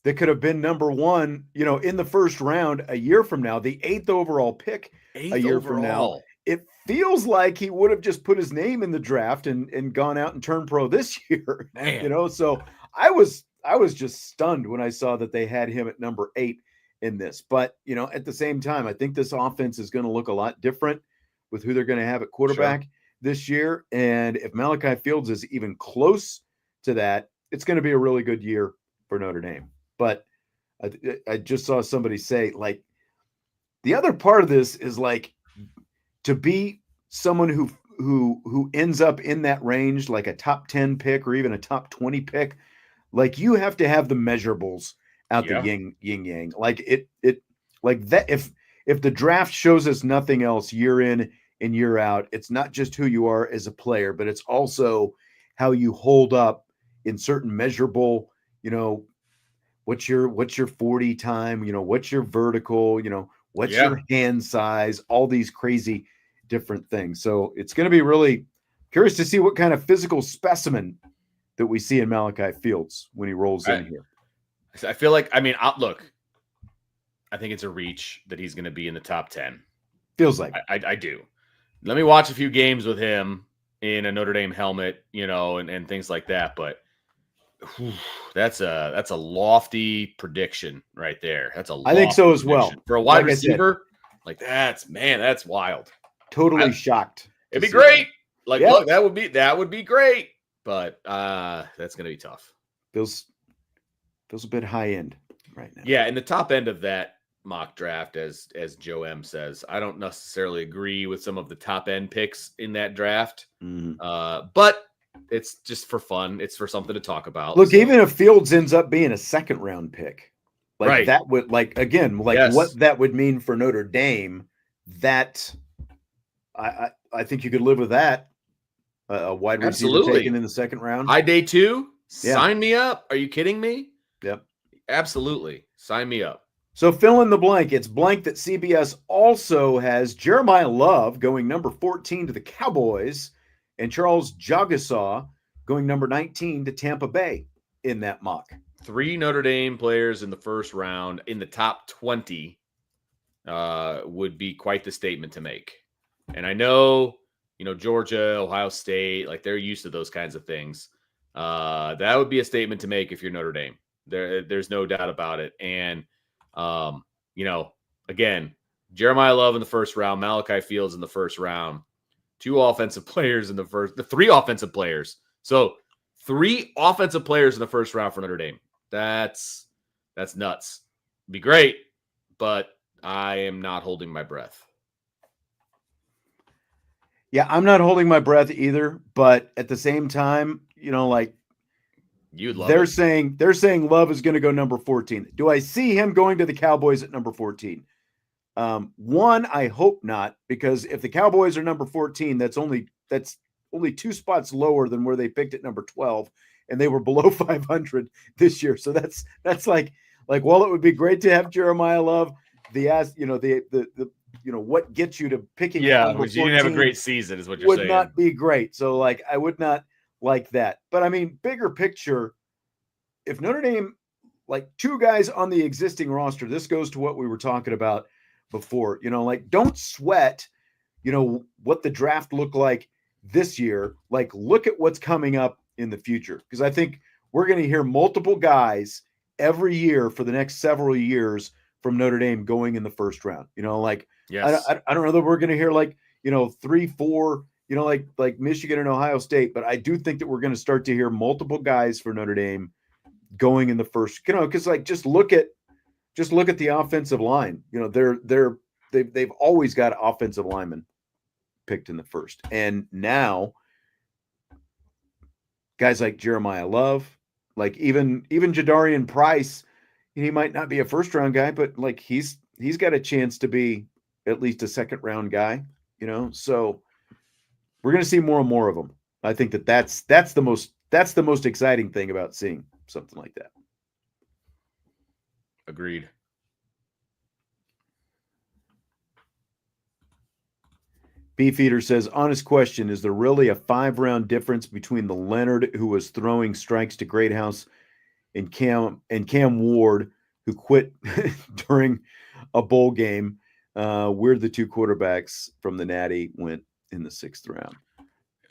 that could have been number 1, in the first round a year from now, the 8th overall pick a year from now, it feels like he would have just put his name in the draft and gone out and turned pro this year. Man. So I was just stunned when I saw that they had him at number 8 in this. But, at the same time, I think this offense is going to look a lot different with who they're going to have at quarterback this year. And if Malachi Fields is even close to that, it's going to be a really good year for Notre Dame. But I just saw somebody say, like, the other part of this is like to be someone who ends up in that range, like a top 10 pick or even a top 20 pick, like you have to have the measurables out the yin yang. Like it like that. If the draft shows us nothing else year in and year out, it's not just who you are as a player, but it's also how you hold up in certain measurable, what's your 40 time, what's your vertical, what's your hand size, all these crazy different things. So it's going to be really curious to see what kind of physical specimen that we see in Malachi Fields when he rolls in here. I feel like, look, I think it's a reach that he's going to be in the top 10. Feels like I do. Let me watch a few games with him in a Notre Dame helmet, and things like that. But that's a lofty prediction right there. I think so as well. For a wide receiver, that's wild. Totally shocked. It'd be great. Look, that would be great. But that's gonna be tough. Feels a bit high end right now. Yeah, in the top end of that mock draft, as Joe M says, I don't necessarily agree with some of the top end picks in that draft. But it's just for fun. It's for something to talk about. Look, even if Fields ends up being a second round pick, that would what that would mean for Notre Dame, that I think you could live with that. A wide receiver taken in the second round. High day 2. Sign me up. Are you kidding me? Yep. Absolutely. Sign me up. So fill in the blank. It's blank that CBS also has Jeremiah Love going number 14 to the Cowboys and Charles Jagasaw going number 19 to Tampa Bay in that mock. 3 Notre Dame players in the first round in the top 20 would be quite the statement to make. And I know, Georgia, Ohio State, they're used to those kinds of things. That would be a statement to make if you're Notre Dame. There's no doubt about it. And, again, Jeremiah Love in the first round, Malachi Fields in the first round, 2 offensive players in the 3 offensive players. So 3 offensive players in the first round for Notre Dame. That's That's nuts. Be great, but I am not holding my breath. Yeah, I'm not holding my breath either, but at the same time, like you'd love they're it. saying Love is going to go number 14. Do I see him going to the Cowboys at number 14? One, I hope not, because if the Cowboys are number 14, that's only 2 spots lower than where they picked at number 12, and they were below 500 this year. So that's like while it would be great to have Jeremiah Love, what gets you to picking number 14, you didn't have a great season is what you're saying. Would not be great. So I would not like that. But I mean, bigger picture, if Notre Dame, 2 guys on the existing roster, this goes to what we were talking about before, don't sweat, what the draft looked like this year. Look at what's coming up in the future. Because I think we're going to hear multiple guys every year for the next several years from Notre Dame going in the first round. Yes. I don't know that we're going to hear 3, 4, like Michigan and Ohio State, but I do think that we're going to start to hear multiple guys for Notre Dame going in the first, because just look at the offensive line. They've always got offensive linemen picked in the first, and now guys like Jeremiah Love, even Jadarian Price, he might not be a first round guy, but he's got a chance to be at least a second round guy. So we're going to see more and more of them. I think that's the most exciting thing about seeing something like that. Agreed. Beefeater says, honest question, is there really a 5-round difference between the Leonard who was throwing strikes to Greathouse and Cam Ward who quit during a bowl game? Where the 2 quarterbacks from the Natty went in the 6th round.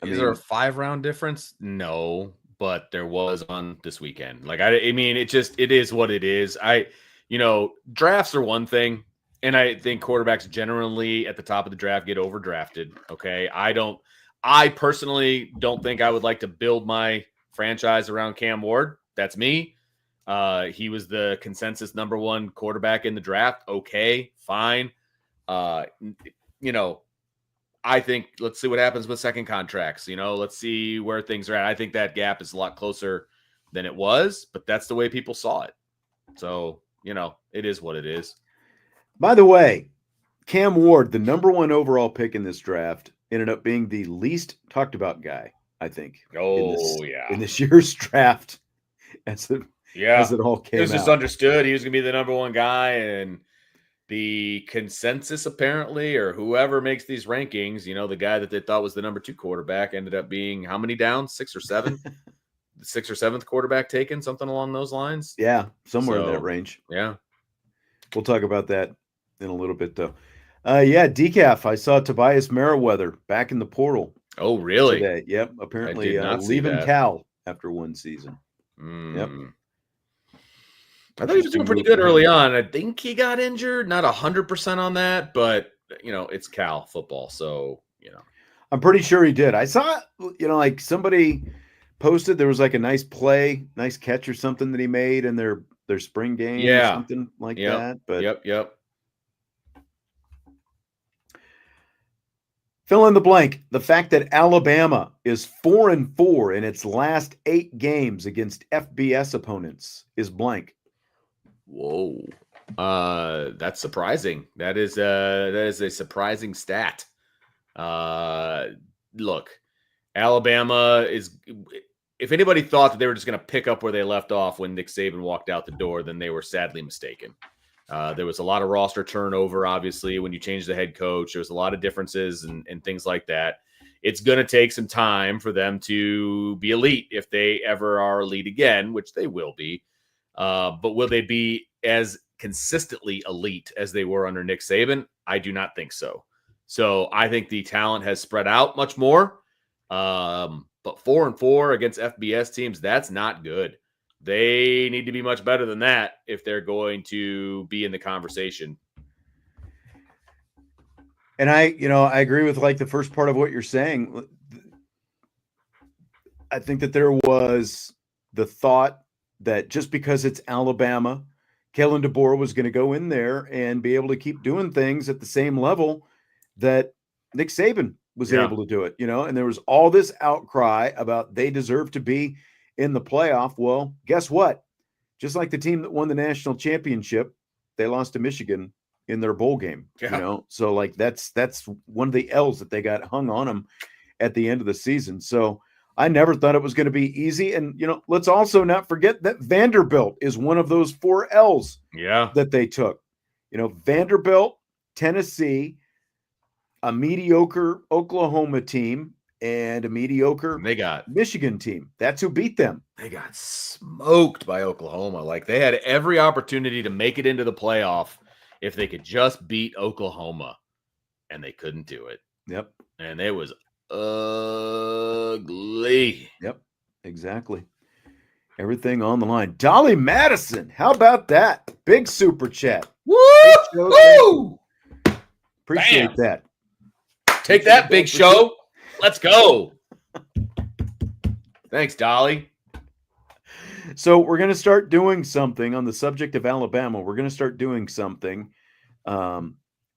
Is there a 5-round difference? No, but there was on this weekend. I mean, it is what it is. Drafts are one thing, and I think quarterbacks generally at the top of the draft get overdrafted. Okay. I personally don't think I would like to build my franchise around Cam Ward. That's me. He was the consensus number 1 quarterback in the draft. Okay, fine. I think let's see what happens with second contracts. Let's see where things are at. I think that gap is a lot closer than it was, but that's the way people saw it. So, it is what it is. By the way, Cam Ward, the number 1 overall pick in this draft, ended up being the least talked about guy, I think. In this year's draft, as it all came out. It was just understood he was going to be the number 1 guy, and the consensus apparently, or whoever makes these rankings, the guy that they thought was the number 2 quarterback ended up being how many downs? 6 or 7? The 6th or 7th quarterback taken, something along those lines. Yeah, somewhere in that range. Yeah. We'll talk about that in a little bit, though. Decaf. I saw Tobias Merriweather back in the portal. Oh, really? Today. Yep. Apparently leaving Cal after 1 season. Yep. I thought he was doing pretty good early on. I think he got injured. Not 100% on that, but it's Cal football, so I'm pretty sure he did. I saw somebody posted there was a nice play, nice catch or something that he made in their spring game, or something like that. But yep. Fill in the blank. The fact that Alabama is 4-4 in its last 8 games against FBS opponents is blank. Whoa. That's surprising. That is a surprising stat. Look, Alabama is, if anybody thought that they were just going to pick up where they left off when Nick Saban walked out the door, then they were sadly mistaken. There was a lot of roster turnover, obviously, when you change the head coach. There was a lot of differences and things like that. It's going to take some time for them to be elite if they ever are elite again, which they will be. But will they be as consistently elite as they were under Nick Saban? I do not think so. So I think the talent has spread out much more. But 4-4 against FBS teams, that's not good. They need to be much better than that if they're going to be in the conversation. And I agree with the first part of what you're saying. I think that there was the thought that just because it's Alabama, Kalen DeBoer was going to go in there and be able to keep doing things at the same level that Nick Saban was able to do it, and there was all this outcry about they deserve to be in the playoff. Well, guess what? Just like the team that won the national championship, they lost to Michigan in their bowl game, So like that's one of the L's that they got hung on them at the end of the season. So I never thought it was going to be easy. And, let's also not forget that Vanderbilt is one of those 4 L's that they took. Vanderbilt, Tennessee, a mediocre Oklahoma team, and a mediocre Michigan team. That's who beat them. They got smoked by Oklahoma. Like they had every opportunity to make it into the playoff if they could just beat Oklahoma, and they couldn't do it. Yep. And it was ugly. Yep, exactly. Everything on the line. Dolly Madison, how about that? Big super chat. Woo! Appreciate that. Take that, Big Show. Let's go. Thanks, Dolly. So we're going to start doing something on the subject of Alabama. We're going to start doing something that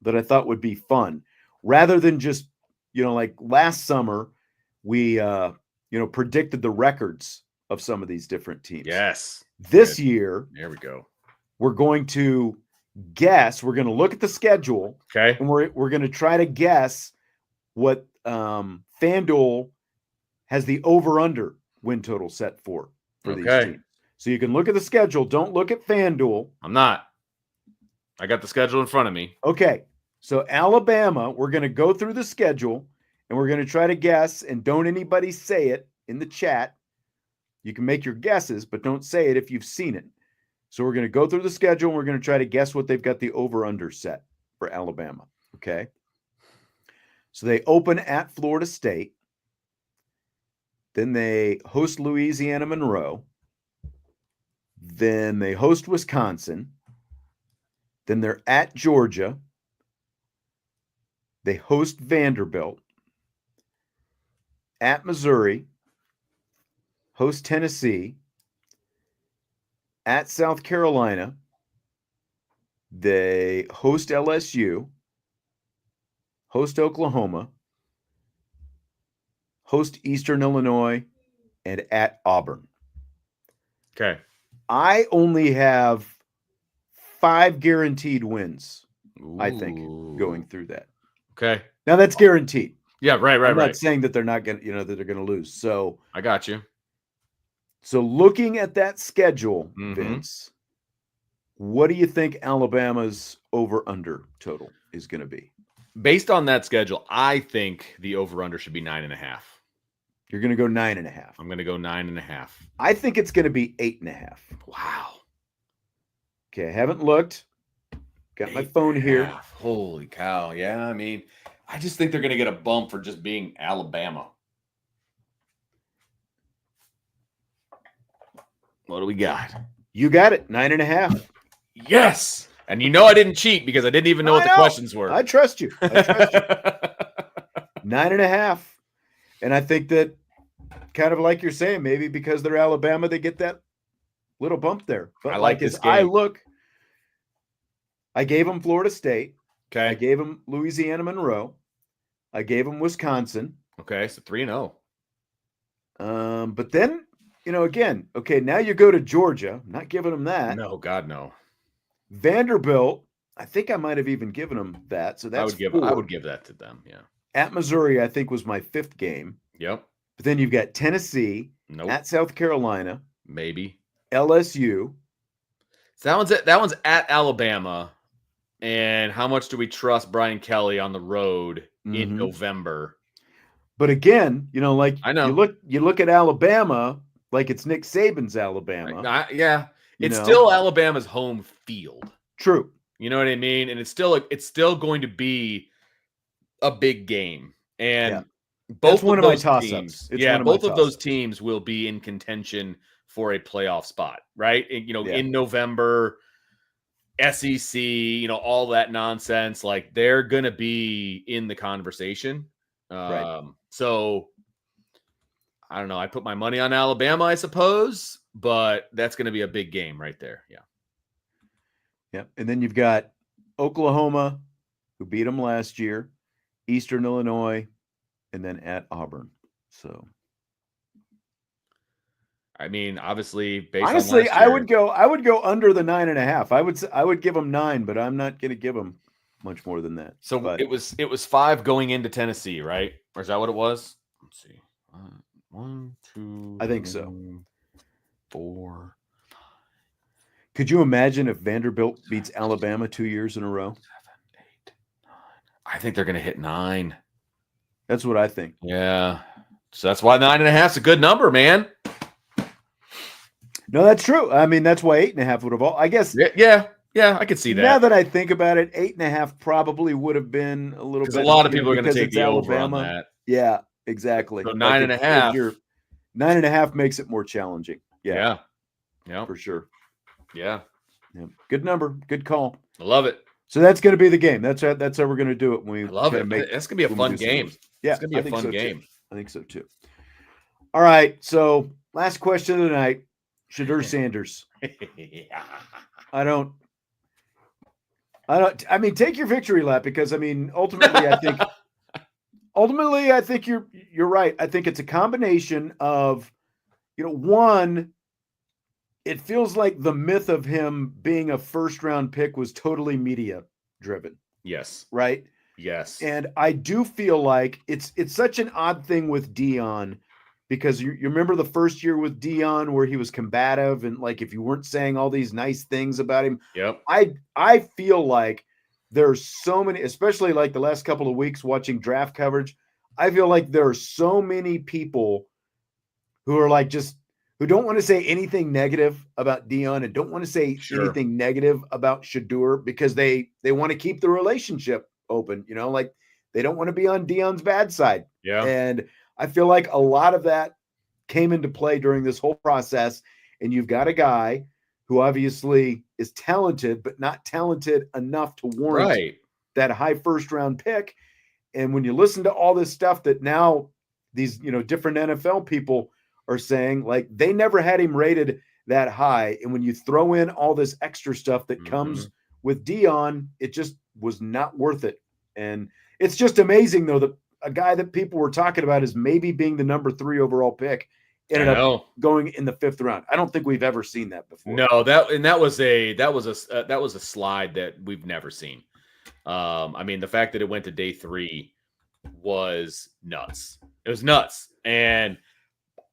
I thought would be fun. Rather than just, like last summer, we, predicted the records of some of these different teams. Yes. This year, there we go. We're going to guess. We're going to look at the schedule. Okay. And we're going to try to guess what FanDuel has the over-under win total set for these teams. So you can look at the schedule. Don't look at FanDuel. I'm not. I got the schedule in front of me. Okay. So Alabama, we're going to go through the schedule, and we're going to try to guess, and don't anybody say it in the chat. You can make your guesses, but don't say it if you've seen it. So we're going to go through the schedule, and we're going to try to guess what they've got the over-under set for Alabama. Okay? So they open at Florida State. Then they host Louisiana Monroe. Then they host Wisconsin. Then they're at Georgia. They host Vanderbilt. At Missouri. Host Tennessee. At South Carolina. They host LSU. Host Oklahoma. Host Eastern Illinois. And at Auburn. Okay. I only have 5 guaranteed wins, I think, going through that. Okay. Now that's guaranteed. Yeah, right. I'm not saying that they're not going to, that they're going to lose. So I got you. So looking at that schedule, Vince, what do you think Alabama's over-under total is going to be? Based on that schedule, I think the over-under should be 9.5. You're going to go 9.5. I'm going to go 9.5. I think it's going to be 8.5. Wow. Okay, I haven't looked. Got my phone here. Holy cow. Yeah, I mean, I just think they're going to get a bump for just being Alabama. What do we got? You got it. 9.5. Yes. And I didn't cheat because I didn't even know what the questions were. I trust you. 9.5. And I think that kind of like you're saying, maybe because they're Alabama, they get that little bump there. But I like this game. I gave them Florida State. Okay. I gave them Louisiana Monroe. I gave them Wisconsin. Okay, so 3-0. But then, again, okay, now you go to Georgia. I'm not giving them that. No, God, no. Vanderbilt, I think I might have even given them that. So that's I would give that to them, yeah. At Missouri, I think was my 5th game. Yep. But then you've got Tennessee. Nope. At South Carolina. Maybe. LSU. So that one's at Alabama. And how much do we trust Brian Kelly on the road in November? But again, like I know. you look at Alabama like it's Nick Saban's Alabama. Yeah. It's still Alabama's home field. True. You know what I mean? And it's still going to be a big game. And both of those teams, both of those teams will be in contention for a playoff spot, right? In November, SEC, all that nonsense, like they're going to be in the conversation. Right. So I don't know. I put my money on Alabama, I suppose, but that's going to be a big game right there. Yeah. Yep. And then you've got Oklahoma, who beat them last year, Eastern Illinois, and then at Auburn. So, I mean, obviously, based honestly, on last year, I would go under the 9.5. I would give them 9, but I'm not going to give them much more than that. So but it was 5 going into Tennessee, right? Or is that what it was? Let's see. 1, 2. I think so. 4. Could you imagine if Vanderbilt beats Alabama 2 years in a row? 7, 8, 9. I think they're going to hit 9. That's what I think. Yeah. So that's why 9.5 is a good number, man. No, that's true. I mean, that's why 8.5 would have all. I guess. Yeah, I could see that. Now that I think about it, 8.5 probably would have been a little bit. Because a lot of people are going to take the Alabama. Over on that. Yeah, exactly. So 9.5. 9.5 makes it more challenging. Yeah, for sure. Yeah. Good number. Good call. I love it. So that's going to be the game. That's how we're going to do it. I love it. That's going to be a fun game. Yeah, it's going to be a fun game. I think so too. All right. So last question of the night. Shedeur Sanders. I mean, take your victory lap because I mean, ultimately, I think you're right. I think it's a combination of, one, it feels like the myth of him being a first-round pick was totally media driven. Yes. Right? Yes. And I do feel like it's such an odd thing with Deion because you remember the first year with Deion where he was combative and like if you weren't saying all these nice things about him. Yep. I feel like there's so many, especially like the last couple of weeks watching draft coverage, I feel like there are so many people who are like who don't want to say anything negative about Deion and don't want to say anything negative about Shedeur because they want to keep the relationship open, like they don't want to be on Deion's bad side. Yeah. And I feel like a lot of that came into play during this whole process. And you've got a guy who obviously is talented, but not talented enough to warrant that high first round pick. And when you listen to all this stuff that now these, different NFL people are saying, like they never had him rated that high. And when you throw in all this extra stuff that comes with Deion, it just was not worth it. And it's just amazing though, that a guy that people were talking about as maybe being the number 3 overall pick ended up going in the 5th round. I don't think we've ever seen that before. No, that was a slide that we've never seen. I mean, the fact that it went to day 3 was nuts. It was nuts. And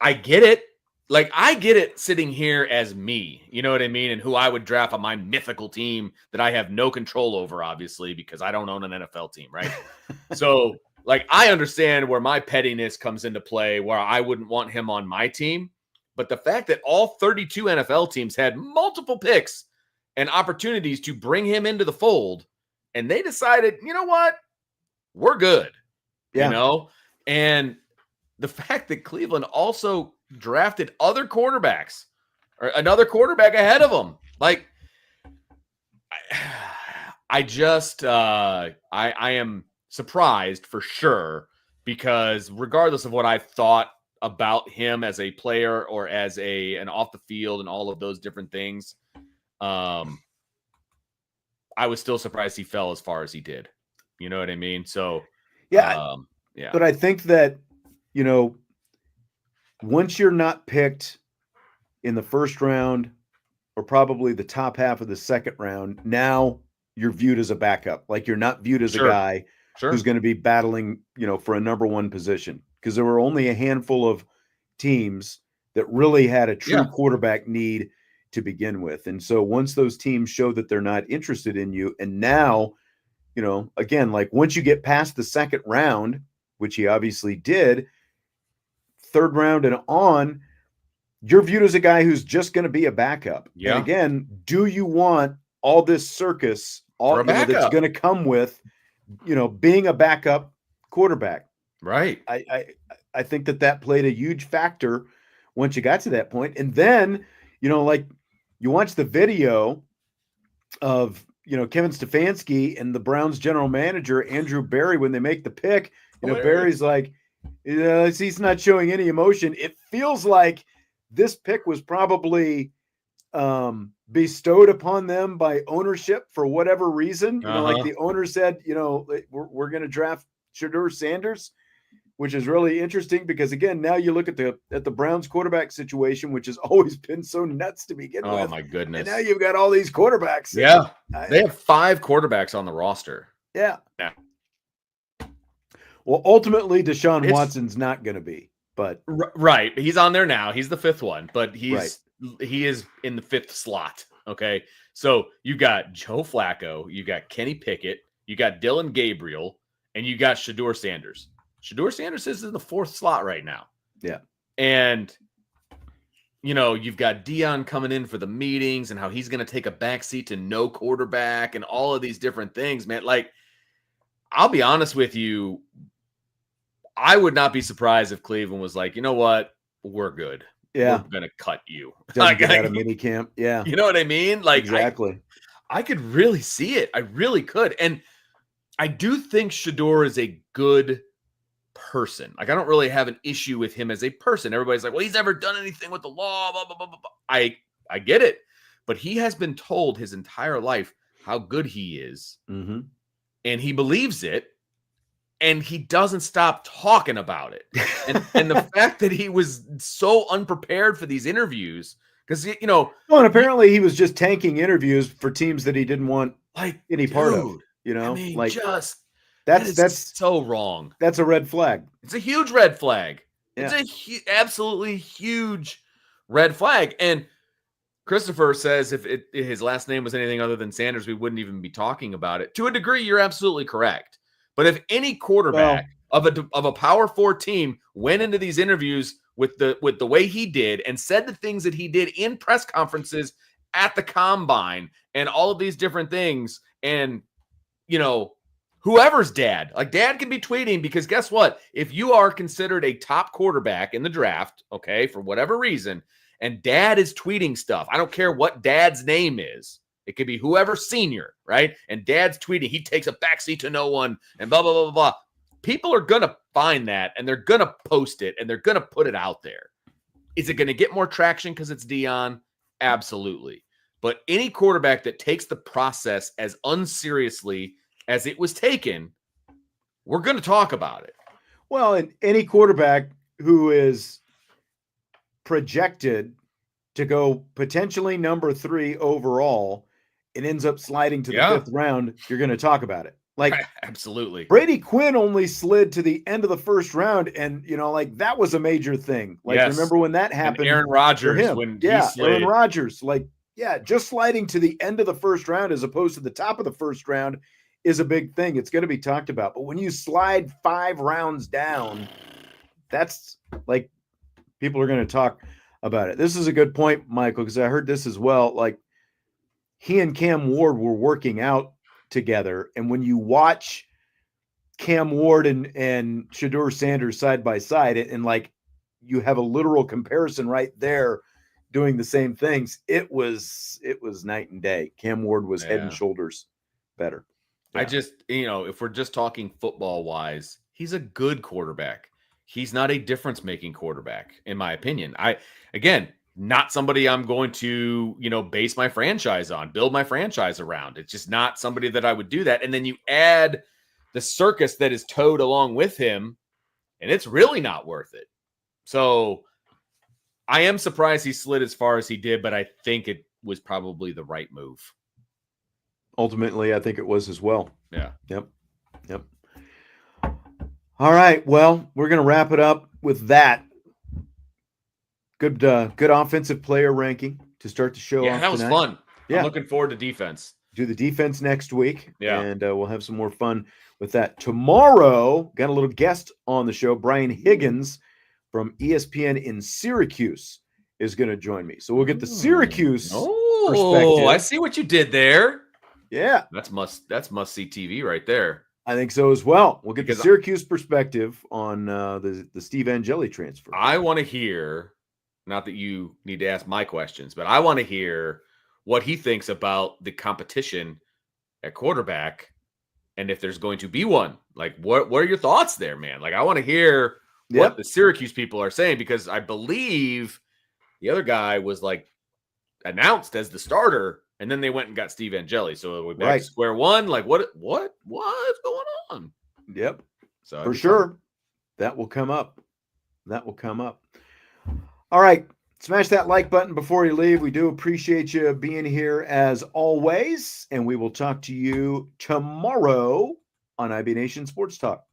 I get it. Like, I get it sitting here as me, you know what I mean? And who I would draft on my mythical team that I have no control over, obviously, because I don't own an NFL team, right? So, like, I understand where my pettiness comes into play, where I wouldn't want him on my team. But the fact that all 32 NFL teams had multiple picks and opportunities to bring him into the fold, and they decided, you know what? We're good. Yeah. And the fact that Cleveland also drafted other quarterbacks or another quarterback ahead of them. Like, I am surprised for sure, because regardless of what I thought about him as a player or as an off the field and all of those different things, I was still surprised he fell as far as he did. You know what I mean? So, yeah. But I think that, once you're not picked in the first round or probably the top half of the second round, now you're viewed as a backup. Like you're not viewed as a guy who's going to be battling, for a number 1 position, because there were only a handful of teams that really had a true quarterback need to begin with. And so once those teams show that they're not interested in you, and now, again, like once you get past the second round, which he obviously did, third round and on, you're viewed as a guy who's just going to be a backup. Yeah. And again, do you want all this circus that's going to come with, being a backup quarterback? Right. I think that played a huge factor once you got to that point. And then, like you watch the video of, Kevin Stefanski and the Browns general manager, Andrew Berry, when they make the pick, Berry's like, he's not showing any emotion. It feels like this pick was probably bestowed upon them by ownership for whatever reason. You know, like the owner said, you know, we're going to draft Shedeur Sanders, which is really interesting because, again, now you look at the Browns quarterback situation, which has always been so nuts to begin with. Oh, my goodness. And now you've got all these quarterbacks. Yeah. They have 5 quarterbacks on the roster. Yeah. Well, ultimately, Deshaun Watson's not going to be, but right. He's on there now. He's the 5th one, but he is in the 5th slot. Okay. So you got Joe Flacco, you got Kenny Pickett, you got Dylan Gabriel, and you got Shedeur Sanders. Shedeur Sanders is in the 4th slot right now. Yeah. And, you know, you've got Dion coming in for the meetings and how he's going to take a backseat to no quarterback and all of these different things, man. Like, I'll be honest with you. I would not be surprised if Cleveland was like, you know what? We're good. Yeah. We're going to cut you. Like, get out of mini camp. Yeah. You know what I mean? Like, exactly. I could really see it. I really could. And I do think Shedeur is a good person. Like, I don't really have an issue with him as a person. Everybody's like, well, he's never done anything with the law, blah, blah, blah, blah. I get it. But he has been told his entire life how good he is. Mm-hmm. And he believes it. And he doesn't stop talking about it. And the fact that he was so unprepared for these interviews, because, you know. Well, and apparently he was just tanking interviews for teams that he didn't want any part of. You know, I mean, like that's so wrong. That's a red flag. It's a huge red flag. Yeah. It's a absolutely huge red flag. And Christopher says if his last name was anything other than Sanders, we wouldn't even be talking about it. To a degree, you're absolutely correct. But if any quarterback of a Power 4 team went into these interviews with the way he did and said the things that he did in press conferences at the combine and all of these different things, and, you know, whoever's dad can be tweeting, because guess what? If you are considered a top quarterback in the draft, okay, for whatever reason, and dad is tweeting stuff, I don't care what dad's name is. It could be whoever senior, right? And dad's tweeting, he takes a backseat to no one and blah, blah, blah, blah, blah. People are going to find that and they're going to post it and they're going to put it out there. Is it going to get more traction because it's Dion? Absolutely. But any quarterback that takes the process as unseriously as it was taken, we're going to talk about it. Well, and any quarterback who is projected to go potentially number 3 overall and ends up sliding to the 5th round, you're going to talk about it. Like, absolutely. Brady Quinn only slid to the end of the 1st round, and, you know, like, that was a major thing. Like, remember when that happened? And Aaron Rodgers, when he slid. Aaron Rodgers, like, just sliding to the end of the 1st round as opposed to the top of the 1st round is a big thing. It's going to be talked about. But when you slide 5 rounds down, that's like, people are going to talk about it. This is a good point, Michael, because I heard this as well. Like, he and Cam Ward were working out together, and when you watch Cam Ward and Shedeur Sanders side by side, and like you have a literal comparison right there, doing the same things, it was night and day. Cam Ward was head and shoulders better. Yeah. I just, you know, if we're just talking football wise, he's a good quarterback. He's not a difference-making quarterback, in my opinion. Again, not somebody I'm going to, you know, base my franchise on, build my franchise around. It's just not somebody that I would do that. And then you add the circus that is towed along with him, and it's really not worth it. So I am surprised he slid as far as he did, but I think it was probably the right move. Ultimately, I think it was as well. Yeah. Yep. All right. Well, we're going to wrap it up with that. Good offensive player ranking to start the show. Yeah, that was fun. Yeah. I'm looking forward to defense. Do the defense next week. Yeah. And we'll have some more fun with that. Tomorrow, got a little guest on the show. Brian Higgins from ESPN in Syracuse is going to join me. So we'll get the Syracuse perspective. I see what you did there. Yeah. That's must-see TV right there. I think so as well. We'll get the Syracuse perspective on the Steve Angeli transfer. I want to hear, not that you need to ask my questions, but I want to hear what he thinks about the competition at quarterback and if there's going to be one. Like, what are your thoughts there, man? Like, I want to hear what the Syracuse people are saying, because I believe the other guy was like announced as the starter, and then they went and got Steve Angeli. So we're back to square one. Like what's going on? Yep. So for sure, that will come up. That will come up. All right. Smash that like button before you leave. We do appreciate you being here as always, and we will talk to you tomorrow on IB Nation Sports Talk.